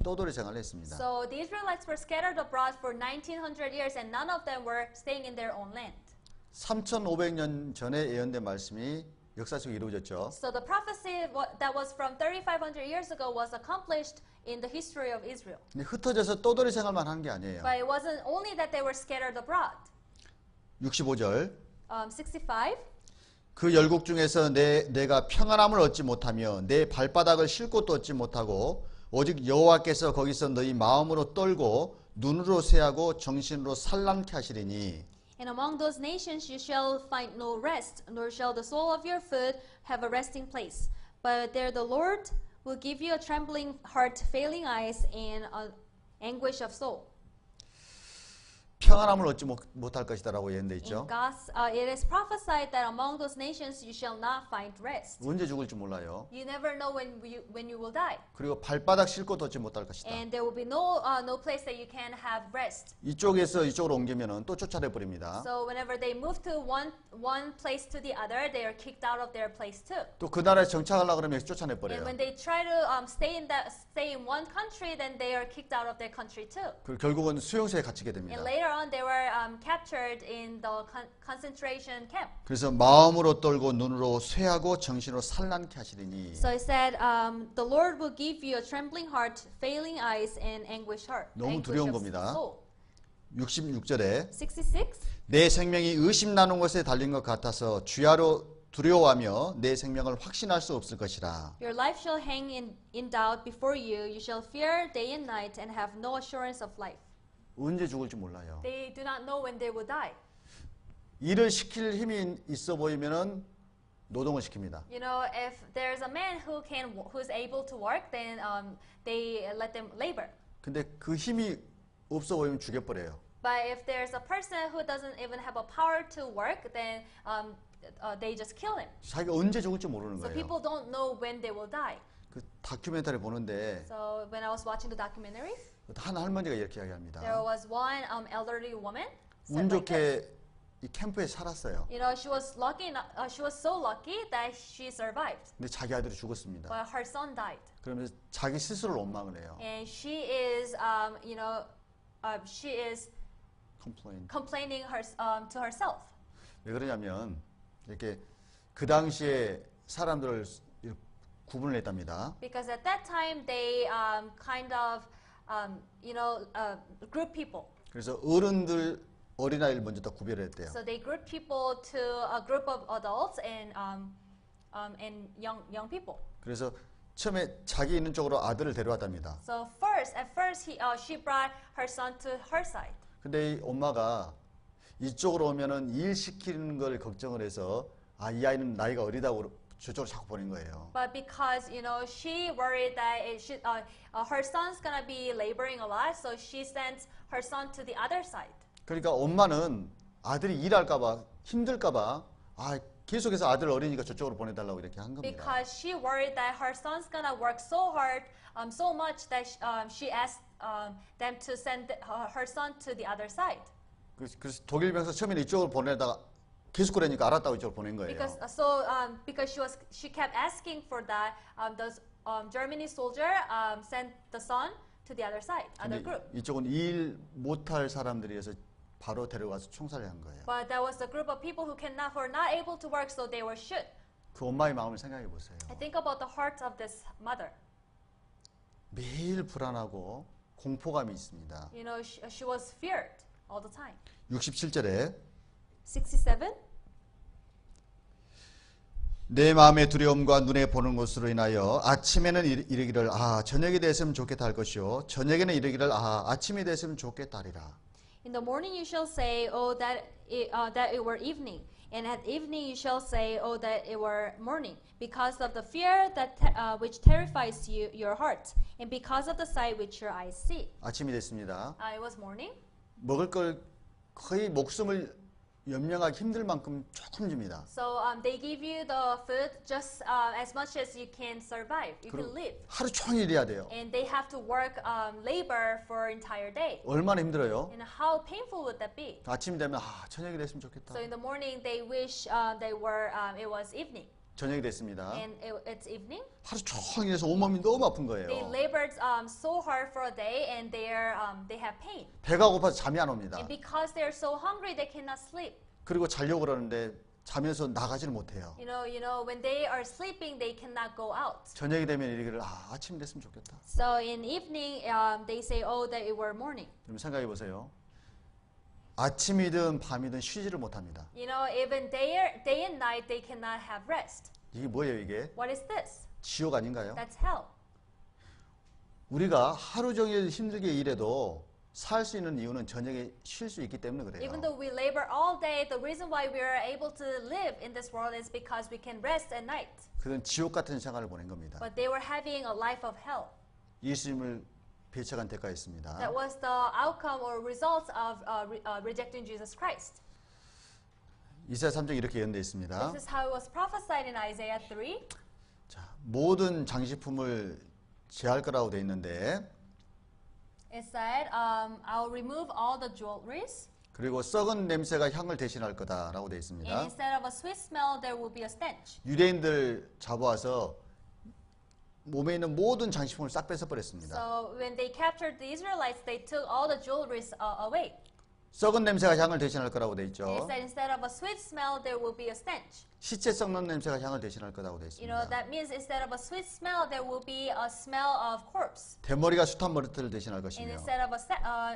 떠돌이 생활을 했습니다. So the Israelites were scattered abroad for 1900 years and none of them were staying in their own land. 3500년 전에 예언된 말씀이 역사 속에 이루어졌죠. So the prophecy that was from 3,500 years ago was accomplished in the history of Israel. 근데 흩어져서 떠돌이 생활만 한 게 아니에요. But it wasn't only that they were scattered abroad. 65절 65. 그 열국 중에서 내가 평안함을 얻지 못하며 내 발바닥을 쉴 곳도 얻지 못하고 오직 여호와께서 거기서 너희 마음으로 떨고 눈으로 쇠하고 정신으로 산란케 하시리니 And among those nations you shall find no rest, nor shall the sole of your foot have a resting place. But there the Lord will give you a trembling heart, failing eyes, and anguish of soul. 평안함을 얻지 못할 것이다라고 예언돼 있죠. It is prophesied that among those nations you shall not find rest. 언제 죽을지 몰라요. You never know when you will die. 그리고 발바닥 쉴 곳도 얻지 못할 것이다. And there will be no place that you can have rest. 이쪽에서 이쪽으로 옮기면은 또 쫓아내 버립니다. So whenever they move to one place to the other, they are kicked out of their place too. 또 그 나라에 정착하려고 그러면 쫓아내 버려요. And when they try to stay in one country, then they are kicked out of their country too. 그리고 결국은 수용소에 갇히게 됩니다. And later on, they were captured in the concentration camp. 그래서 마음으로 떨고 눈으로 쇠하고 정신으로 산란케 하시리니. So it said, the Lord will give you a trembling heart, failing eyes, and anguished heart. 너무 두려운 겁니다. 66절에 66. 내 생명이 의심 나는 것에 달린 것 같아서 주야로 두려워하며 내 생명을 확신할 수 없을 것이라. Your life shall hang in doubt before you. You shall fear day and night and have no assurance of life. 언제 죽을지 몰라요. They do not know when they will die. 일을 시킬 힘이 있어 보이면은 노동을 시킵니다. If there's a man who's able to work, then they let them labor. 근데 그 힘이 없어 보이면 죽여버려요. But if there's a person who doesn't even have a power to work, then they just kill him. 자기가 언제 죽을지 모르는 So 거예요. people don't know when they will die. 그 다큐멘터리 보는데 So when I was watching the documentary, 한 할머니가 이렇게 there 이야기합니다. was one elderly woman. 운 said like this. 좋게 이 캠프에 살았어요. She was lucky. She was so lucky that she survived. 근데 자기 아들이 죽었습니다. But her son died, 그러면서 자기 스스로를 원망을 해요. and she is, she is 컴플레인. complaining to herself. 왜 그러냐면 이렇게 그 당시에 사람들을 구분을 했답니다. Because at that time they kind of, group people. 그래서 어른들, 어린아이를 먼저 다 구별했대요. So they grouped people to a group of adults and young people. 그래서 처음에 자기 있는 쪽으로 아들을 데려왔답니다. So at first she brought her son to her side. 근데 이 엄마가 이쪽으로 오면은 일 시키는 걸 걱정을 해서 이 아이는 나이가 어리다고 저쪽으로 자꾸 보낸 거예요. But because she worried that her son's gonna be laboring a lot, so she sent her son to the other side. 그러니까 엄마는 아들이 일할까봐 힘들까봐 계속해서 아들 어리니까 저쪽으로 보내달라고 이렇게 한 겁니다. Because she worried that her son's gonna work so hard, so much that she asked them to send her son to the other side. 그래서 독일 병사 처음에는 이쪽으로 보내다가 계속 그러니까 알았다고 이쪽으로 보낸 거예요. Because she kept asking for that, those Germany soldier sent the son to the other side, other group. 이쪽은 일 못할 사람들이어서 바로 데려가서 총살을 한 거예요. But there was a group of people who were not able to work, so they were shoot. 그 엄마의 마음을 생각해 보세요. I think about the heart of this mother. 매일 불안하고 공포감이 있습니다. She was feared all the time. 67절에 67. 내 마음의 두려움과 눈에 보는 것으로 인하여 아침에는 이르기를 저녁이 됐으면 좋겠다 할 것이요 저녁에는 이르기를 아침이 됐으면 좋겠다 하리라. In the morning you shall say, oh, that it were evening. And at evening you shall say, oh, that it were morning. Because of the fear which terrifies your heart. And because of the sight which your eyes see. 아침이 됐습니다. It was morning. 먹을 걸 거의 목숨을 연명하기 힘들 만큼 조금 줍니다. So they give you the food just as much as you can survive. You can live. 하루 종일 일해야 돼요. And they have to work labor for entire day. 얼마나 힘들어요? And how painful would that be? 아침이 되면 저녁이 됐으면 좋겠다. So in the morning they wish it was evening. 저녁이 됐습니다. And it's evening. 하루 종일 해서 온몸이 너무 아픈 거예요. They labored so hard for a day, and they have pain. 배가 고파서 잠이 안 옵니다. And because they're so hungry, they cannot sleep. 그리고 자려고 그러는데 자면서 나가지를 못해요. When they are sleeping, they cannot go out. 저녁이 되면 이르기를 아침 됐으면 좋겠다. So in evening, they say, oh, that it were morning. 그럼 생각해 보세요. 아침이든 밤이든 쉬지를 못합니다. Even day and night, they cannot have rest. 이게 뭐예요, 이게? What is this? 지옥 아닌가요? That's hell. 우리가 하루 종일 힘들게 일해도 살 수 있는 이유는 저녁에 쉴 수 있기 때문에 그래요. Even though we labor all day, the reason why we are able to live in this world is because we can rest at night. 그건 지옥 같은 생활을 보낸 겁니다. But they were having a life of hell. 예수님을 배척한 대가였습니다. That was the outcome or result of rejecting Jesus Christ. 이사야 3장 이렇게 예언되어 있습니다. This is how it was prophesied in Isaiah 3. 자, 모든 장식품을 제할 거라고 되어 있는데 It said, I'll remove all the jewelries, 그리고 썩은 냄새가 향을 대신할 거다라고 되어 and 있습니다. instead of a sweet smell, there will be a stench. 유대인들 잡아와서 몸에 있는 모든 장식품을 싹 뺏어 버렸습니다. So when they captured the Israelites, they took all the jewelries away. 썩은 냄새가 향을 대신할 거라고 되어 And 있죠. it said instead of a sweet smell, there will be a stench. 시체 썩는 냄새가 향을 대신할 거라고 되어 있습니다. That means instead of a sweet smell, there will be a smell of corpse. 대머리가 숱한 머리털을 대신할 And 것이며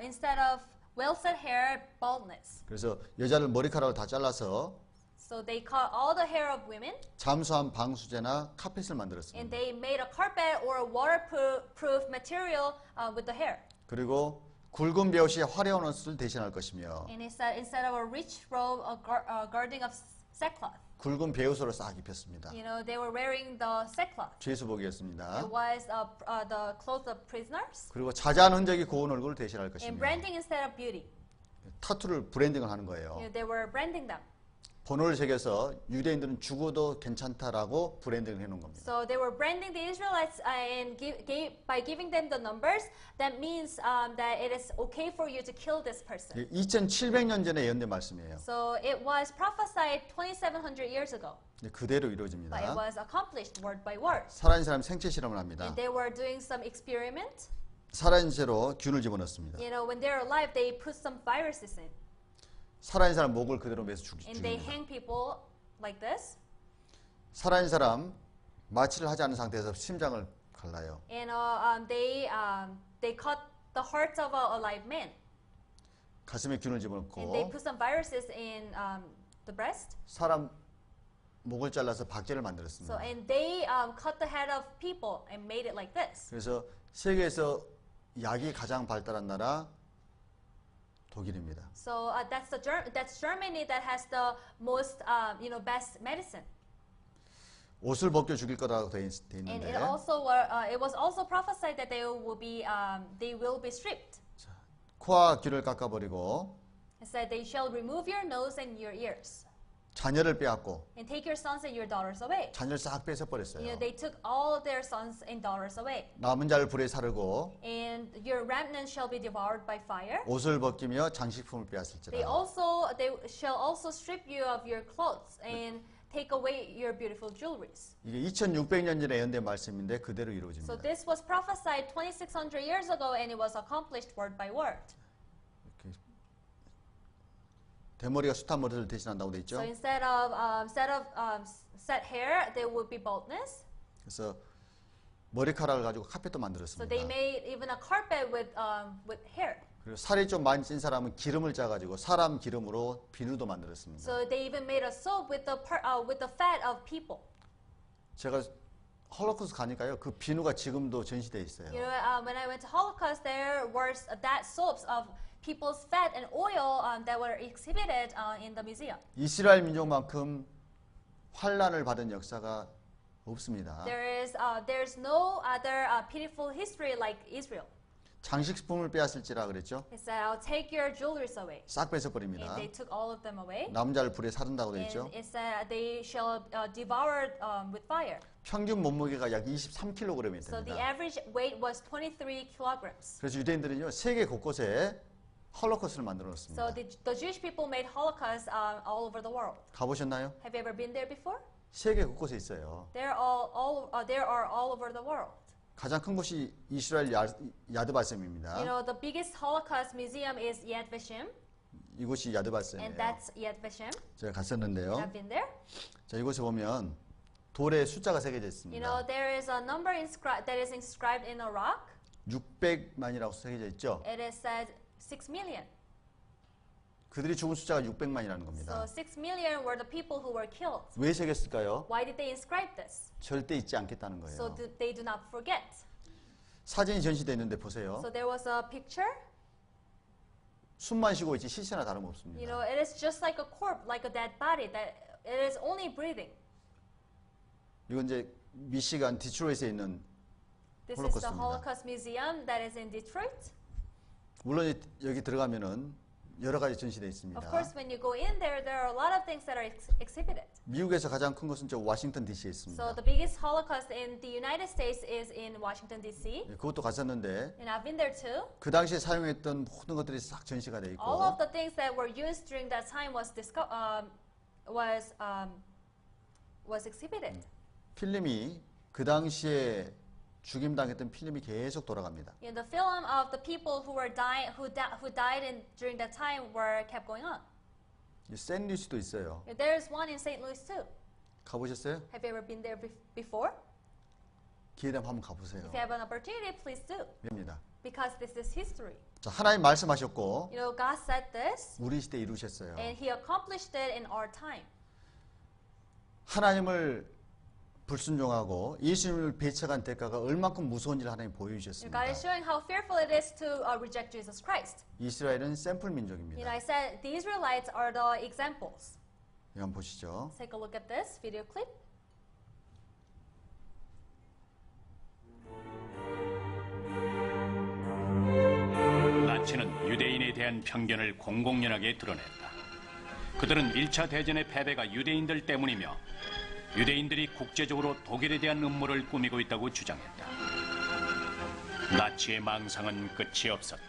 instead of well-set hair, baldness. 그래서 여자를 머리카락을 다 잘라서 So they cut all the hair of women, 잠수함 방수제나 카펫을 and 만들었습니다. they made a carpet or a waterproof material with the hair. 그리고 굵은 베옷이 화려한 옷을 대신할 것이며 And instead of a rich robe, a girding of sackcloth. 굵은 베옷으로 싹 입혔습니다. They were wearing the sackcloth. 죄수복이었습니다. It was the clothes of prisoners. 그리고 자자한 흔적이 고운 얼굴을 대신할 And 것이며 branding instead of beauty. 타투를 브랜딩을 하는 거예요. They were branding them. 번호를 새겨서 유대인들은 죽어도 괜찮다라고 브랜딩을 해놓은 겁니다. So they were branding the Israelites and by giving them the numbers, that means that it is okay for you to kill this person. 2700년 전에 예언된 말씀이에요. So it was prophesied 2,700 years ago, 그대로 but it 이루어집니다. was accomplished word by word. 살아있는 사람 생체 실험을 합니다. And they were doing some experiment. 살아있는 채로 균을 집어넣습니다. When they're alive, they put some viruses in, 살아있는 사람 목을 그대로 매서 and they 죽입니다. hang people like this. 살아있는 사람 마취를 하지 않은 상태에서 심장을 갈라요. And they cut the heart of a alive man. 가슴에 균을 and 집어넣고 they put some viruses in the breast. 사람 목을 잘라서 박제를 So 만들었습니다. and they cut the head of people and made it like this. 그래서 세계에서 약이 가장 발달한 나라 독일입니다. So that's Germany that has the most best medicine. 옷을 벗겨 죽일 거라고 돼 And 있는데 it was also prophesied that they will be stripped. 코와 귀를 깎아버리고 It said they shall remove your nose and your ears 자녀를 빼앗고 and take your sons and your daughters away. 자녀를 싹 뺏어버렸어요. They took all their sons and daughters away. 남은 자를 불에 사르고 And your remnant shall be devoured by fire. 옷을 벗기며 장식품을 They 빼앗을지라. shall also strip you of your clothes and take away your beautiful jewelries. 이게 2600년 전에 예언된 말씀인데 그대로 So 이루어집니다. this was prophesied 2600 years ago and it was accomplished word by word. 이렇게 대머리가 숱한 머리를 대신한다고 돼 있죠. So instead of set hair, there would be baldness. 그래서 머리카락을 가지고 카펫도 So 만들었습니다. they made even a carpet with hair. 그리고 살이 좀 많이 찐 사람은 기름을 짜가지고 사람 기름으로 비누도 만들었습니다. So they even made a soap with the fat of people. 제가 헐로코스트 가니까요, 그 비누가 지금도 전시돼 있어요. When I went to Holocaust, there were that soaps of people's fat and oil that were exhibited in the museum. 이스라엘 민족만큼 환란을 받은 역사가 없습니다. There's no other pitiful history like Israel. 장식품을 빼앗을지라 그랬죠. It said, "I'll take your jewelries away." 싹 뺏어버립니다. And they took all of them away. 남은 자를 불에 사른다고 돼 있죠. And it said they shall devour with fire. 평균 몸무게가 약 23kg이 So the 됩니다. average weight was 23 kilograms. 그래서 유대인들은요, 세계 곳곳에 헐로코스트를 만들어 So 놓습니다. the Jewish people made Holocaust all over the world. 가보셨나요? Have you ever been there before? 세계 곳곳에 있어요. They are all over the world. 가장 큰 곳이 이스라엘 야드바셈입니다. The biggest Holocaust museum is Yad Vashem, 이곳이 and 야드바셈이에요. that's Yad Vashem. 제가 갔었는데요. I've been there. 자, 이곳에 보면 돌에 숫자가 새겨져 있습니다. There is a number that is inscribed in a rock. 600만이라고 새겨져 있죠. It is said 6 million. 그들이 죽은 숫자가 600만이라는 So 겁니다. 6 million were the people who were killed. 왜 새겼을까요? Why did they inscribe this? 절대 잊지 않겠다는 So 거예요. they do not forget. 사진이 전시되어 있는데 보세요. So there was a picture. 숨만 쉬고 있지 시체나 다름없습니다. It is just like a corpse, like a dead body, that it is only breathing. 이건 이제 미시간 디트로이트에 있는 This is the 홀로코스트입니다. Holocaust Museum that is in Detroit. 물론 여기 들어가면은 여러 가지 전시되어 있습니다. Of course, when you go in there, there are a lot of things that are exhibited. 미국에서 가장 큰 것은 저 워싱턴 DC에 So 있습니다. the biggest Holocaust in the United States is in Washington D.C. 예, 그것도 갔었는데 And I've been there too. 그 당시에 사용했던 모든 것들이 싹 전시가 돼 All of 있고 the things that were used during that time was exhibited. 필름이 그 당시에 죽임당했던 필름이 계속 돌아갑니다. The film of the people who died during that time kept going on. 샌리스도 있어요. There's one in St. Louis too. 가보셨어요? Have you ever been there before? 기회되면 한번 가보세요. If you have an opportunity, please do. 입니다. Because this is history. 자, 하나님 말씀하셨고 God said this, 우리 시대에 이루셨어요. and He accomplished it in our time. 하나님을 불순종하고 예수님을 배척한 대가가 얼만큼 무서운 일을 하나님 보여주셨습니다. God is showing how fearful it is to reject Jesus Christ. 이스라엘은 샘플 민족입니다. I said the Israelites are the examples. 이거 한번 보시죠. Take a look at this video clip. 나치는 유대인에 대한 편견을 공공연하게 드러냈다. 그들은 1차 대전의 패배가 유대인들 때문이며 유대인들이 국제적으로 독일에 대한 음모를 꾸미고 있다고 주장했다. 나치의 망상은 끝이 없었다.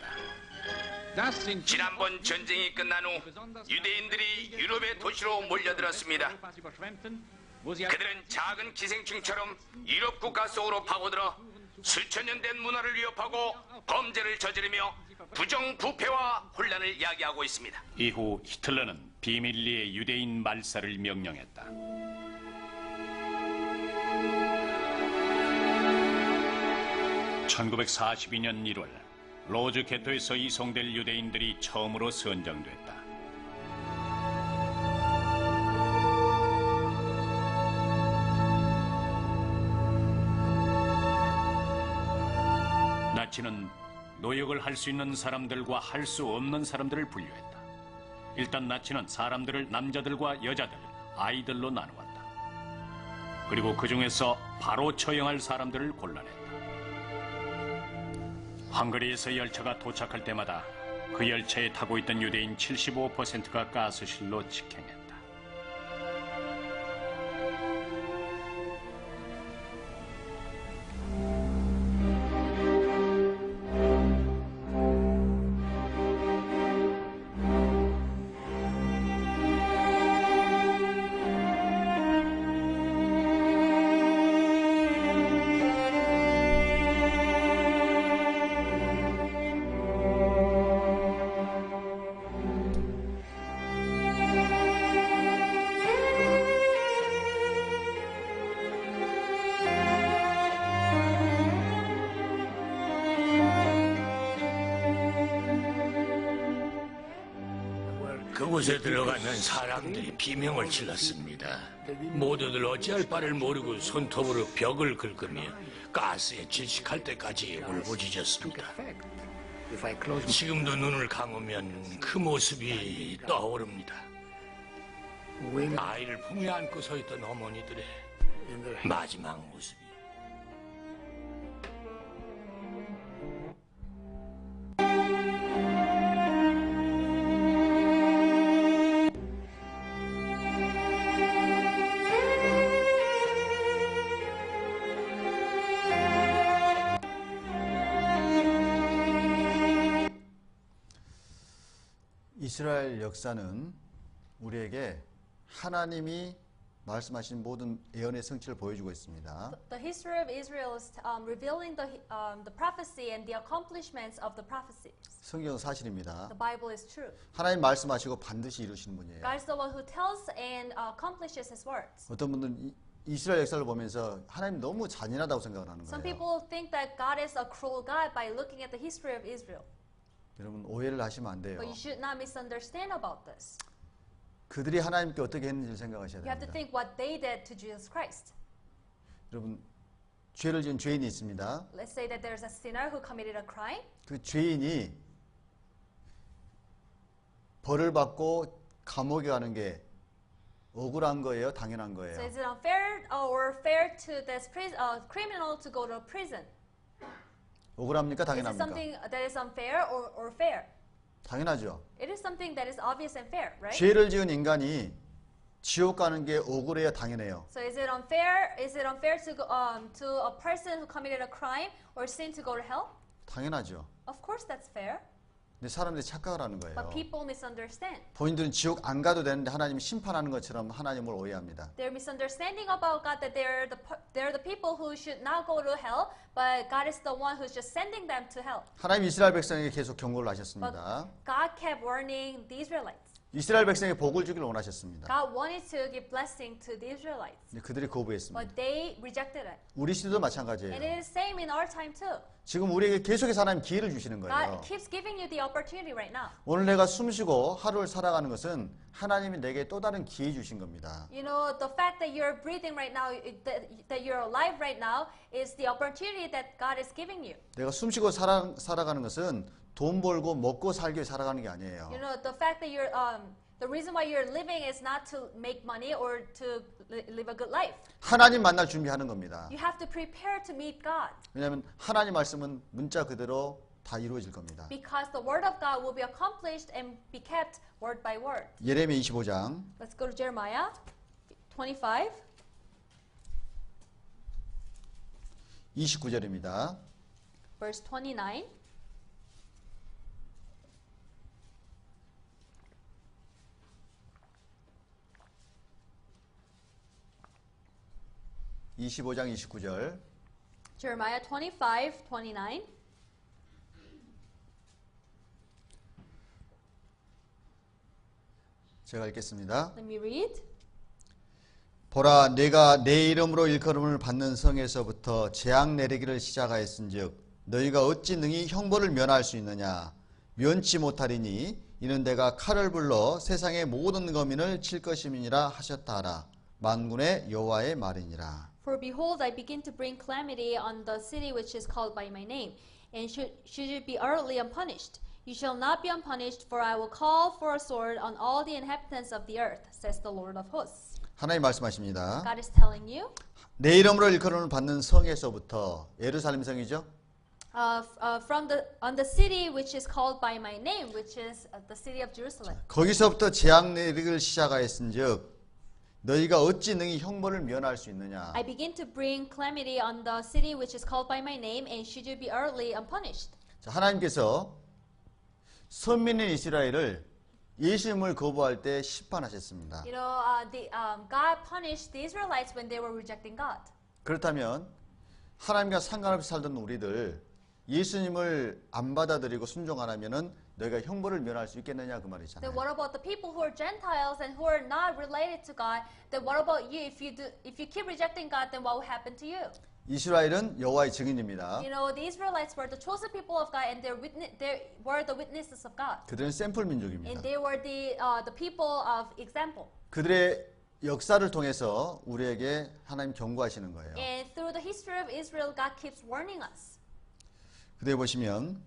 지난번 전쟁이 끝난 후 유대인들이 유럽의 도시로 몰려들었습니다. 그들은 작은 기생충처럼 유럽 국가 속으로 파고들어 수천 년 된 문화를 위협하고 범죄를 저지르며 부정부패와 혼란을 야기하고 있습니다. 이후 히틀러는 비밀리에 유대인 말살을 명령했다. 1942년 1월 로즈 게토에서 이송될 유대인들이 처음으로 선정됐다. 나치는 노역을 할 수 있는 사람들과 할 수 없는 사람들을 분류했다. 일단 나치는 사람들을 남자들과 여자들, 아이들로 나누었다. 그리고 그 중에서 바로 처형할 사람들을 골라냈다. 헝가리에서 열차가 도착할 때마다 그 열차에 타고 있던 유대인 75%가 가스실로 직행했다. 그곳에 들어가면 사람들이 비명을 질렀습니다. 모두들 어찌할 바를 모르고 손톱으로 벽을 긁으며 가스에 질식할 때까지 울부짖었습니다. 지금도 눈을 감으면 그 모습이 떠오릅니다. 아이를 품에 안고 서 있던 어머니들의 마지막 모습이. 이스라엘 역사는 우리에게 하나님이 말씀하신 모든 예언의 성취를 보여주고 있습니다. The history of Israel is revealing the prophecy and the accomplishments of the prophecies. 성경은 사실입니다. The Bible is true. 하나님 말씀하시고 반드시 이루시는 분이에요. God is the one who tells and accomplishes His words. 어떤 분들은 이스라엘 역사를 보면서 하나님 너무 잔인하다고 생각을 하는 Some 거예요. people think that God is a cruel God by looking at the history of Israel. 여러분 오해를 하시면 안 돼요. But you should not misunderstand about this. 그들이 하나님께 어떻게 했는지를 생각하셔야 You have to 됩니다. think what they did to Jesus Christ. 여러분 죄를 지은 죄인이 있습니다. Let's say that there's a sinner who committed a crime. 그 죄인이 벌을 받고 감옥에 가는 게 억울한 거예요? 당연한 So 거예요? is it unfair or fair to this criminal to go to prison? 억울합니까? Is it 당연합니까? something that is unfair or fair? 당연하죠. It is something that is obvious and fair, right? 죄를 지은 인간이 지옥 가는 게 억울해요? 당연해요. So is it unfair? Is it unfair to to a person who committed a crime or sin to go to hell? 당연하죠. Of course, that's fair. 근데 사람들이 착각을 하는 거예요. But people misunderstand. 본인들은 지옥 안 가도 되는데 하나님이 심판하는 것처럼 하나님을 오해합니다. They're misunderstanding about God that they're the people who should not go to hell, but God is the one who's just sending them to hell. 하나님 이스라엘 백성에게 계속 경고를 But 하셨습니다. God kept warning the Israelites. 이스라엘 백성에게 복을 주기를 원하셨습니다. God wanted to give blessing to the Israelites, 근데 그들이 거부했습니다. but they rejected it. 우리 시대도 And 마찬가지예요. it is same in our time too. 지금 우리에게 계속해서 하나님 기회를 주시는 거예요. God keeps giving you the opportunity right now. 오늘 내가 숨쉬고 하루를 살아가는 것은 하나님이 내게 또 다른 기회 주신 겁니다. You know, the fact that you're breathing right now, that you're alive right now, is the opportunity that God is giving you. 내가 숨쉬고 살아가는 것은 돈 벌고 먹고 살기 위해 살아가는 게 아니에요. You know, the fact that you're the reason why you're living is not to make money or to live a good life. 하나님 만날 준비하는 겁니다. You have to prepare to meet God 왜냐하면 하나님 말씀은 문자 그대로 다 이루어질 겁니다. because the word of God will be accomplished and be kept word by word. 예레미야 25장 Let's go to Jeremiah 25, 29절입니다. verse 29. (25장 29절) Jeremiah 25, 29. 제가 읽겠습니다. Let me read. 보라, 내가 내 이름으로 일컬음을 받는 성에서부터 재앙 내리기를 시작하였은즉 너희가 어찌 능히 형벌을 면할 수 있느냐? 면치 못하리니 이는 내가 칼을 불러 세상의 모든 거민을 칠 것임이니라 하셨다 하라. 만군의 여호와의 말이니라. For behold, I begin to bring calamity on the city which is called by my name, and should it be utterly unpunished. You shall not be unpunished, for I will call for a sword on all the inhabitants of the earth, says the Lord of hosts. 하나님 말씀하십니다. God is telling you, 내 이름으로 일컬음을 받는 성에서부터 예루살렘 성이죠. on the city which is called by my name, which is the city of Jerusalem. 거기서부터 재앙 내리기를 시작하였은즉 너희가 어찌 능히 형벌을 면할 수 있느냐? I begin to bring calamity on the city which is called by my name, and should you be utterly unpunished. 자, 하나님께서 선민인 이스라엘을 예수님을 거부할 때 심판하셨습니다. You know, God punished the Israelites when they were rejecting God. 그렇다면 하나님과 상관없이 살던 우리들 예수님을 안 받아들이고 순종 안 하면은 너희가 형벌을 면할 수 있겠느냐 그 말이잖아요. Then what about the people who are Gentiles and who are not related to God? Then what about you? If you keep rejecting God, then what will happen to you? 이스라엘은 여호와의 증인입니다. You know, the Israelites were the chosen people of God, and they were the witnesses of God. 그들은 샘플 And 민족입니다. they were the people of example. 그들의 역사를 통해서 우리에게 하나님 경고하시는 거예요. And through the history of Israel, God keeps warning us. 그대 보시면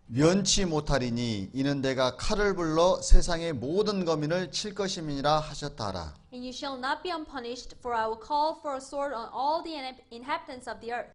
면치 못하리니 이는 내가 칼을 불러 세상의 모든 거민을 칠 것임이니라 하셨다 하라. And you shall not be unpunished, for I will call for a sword on all the inhabitants of the earth.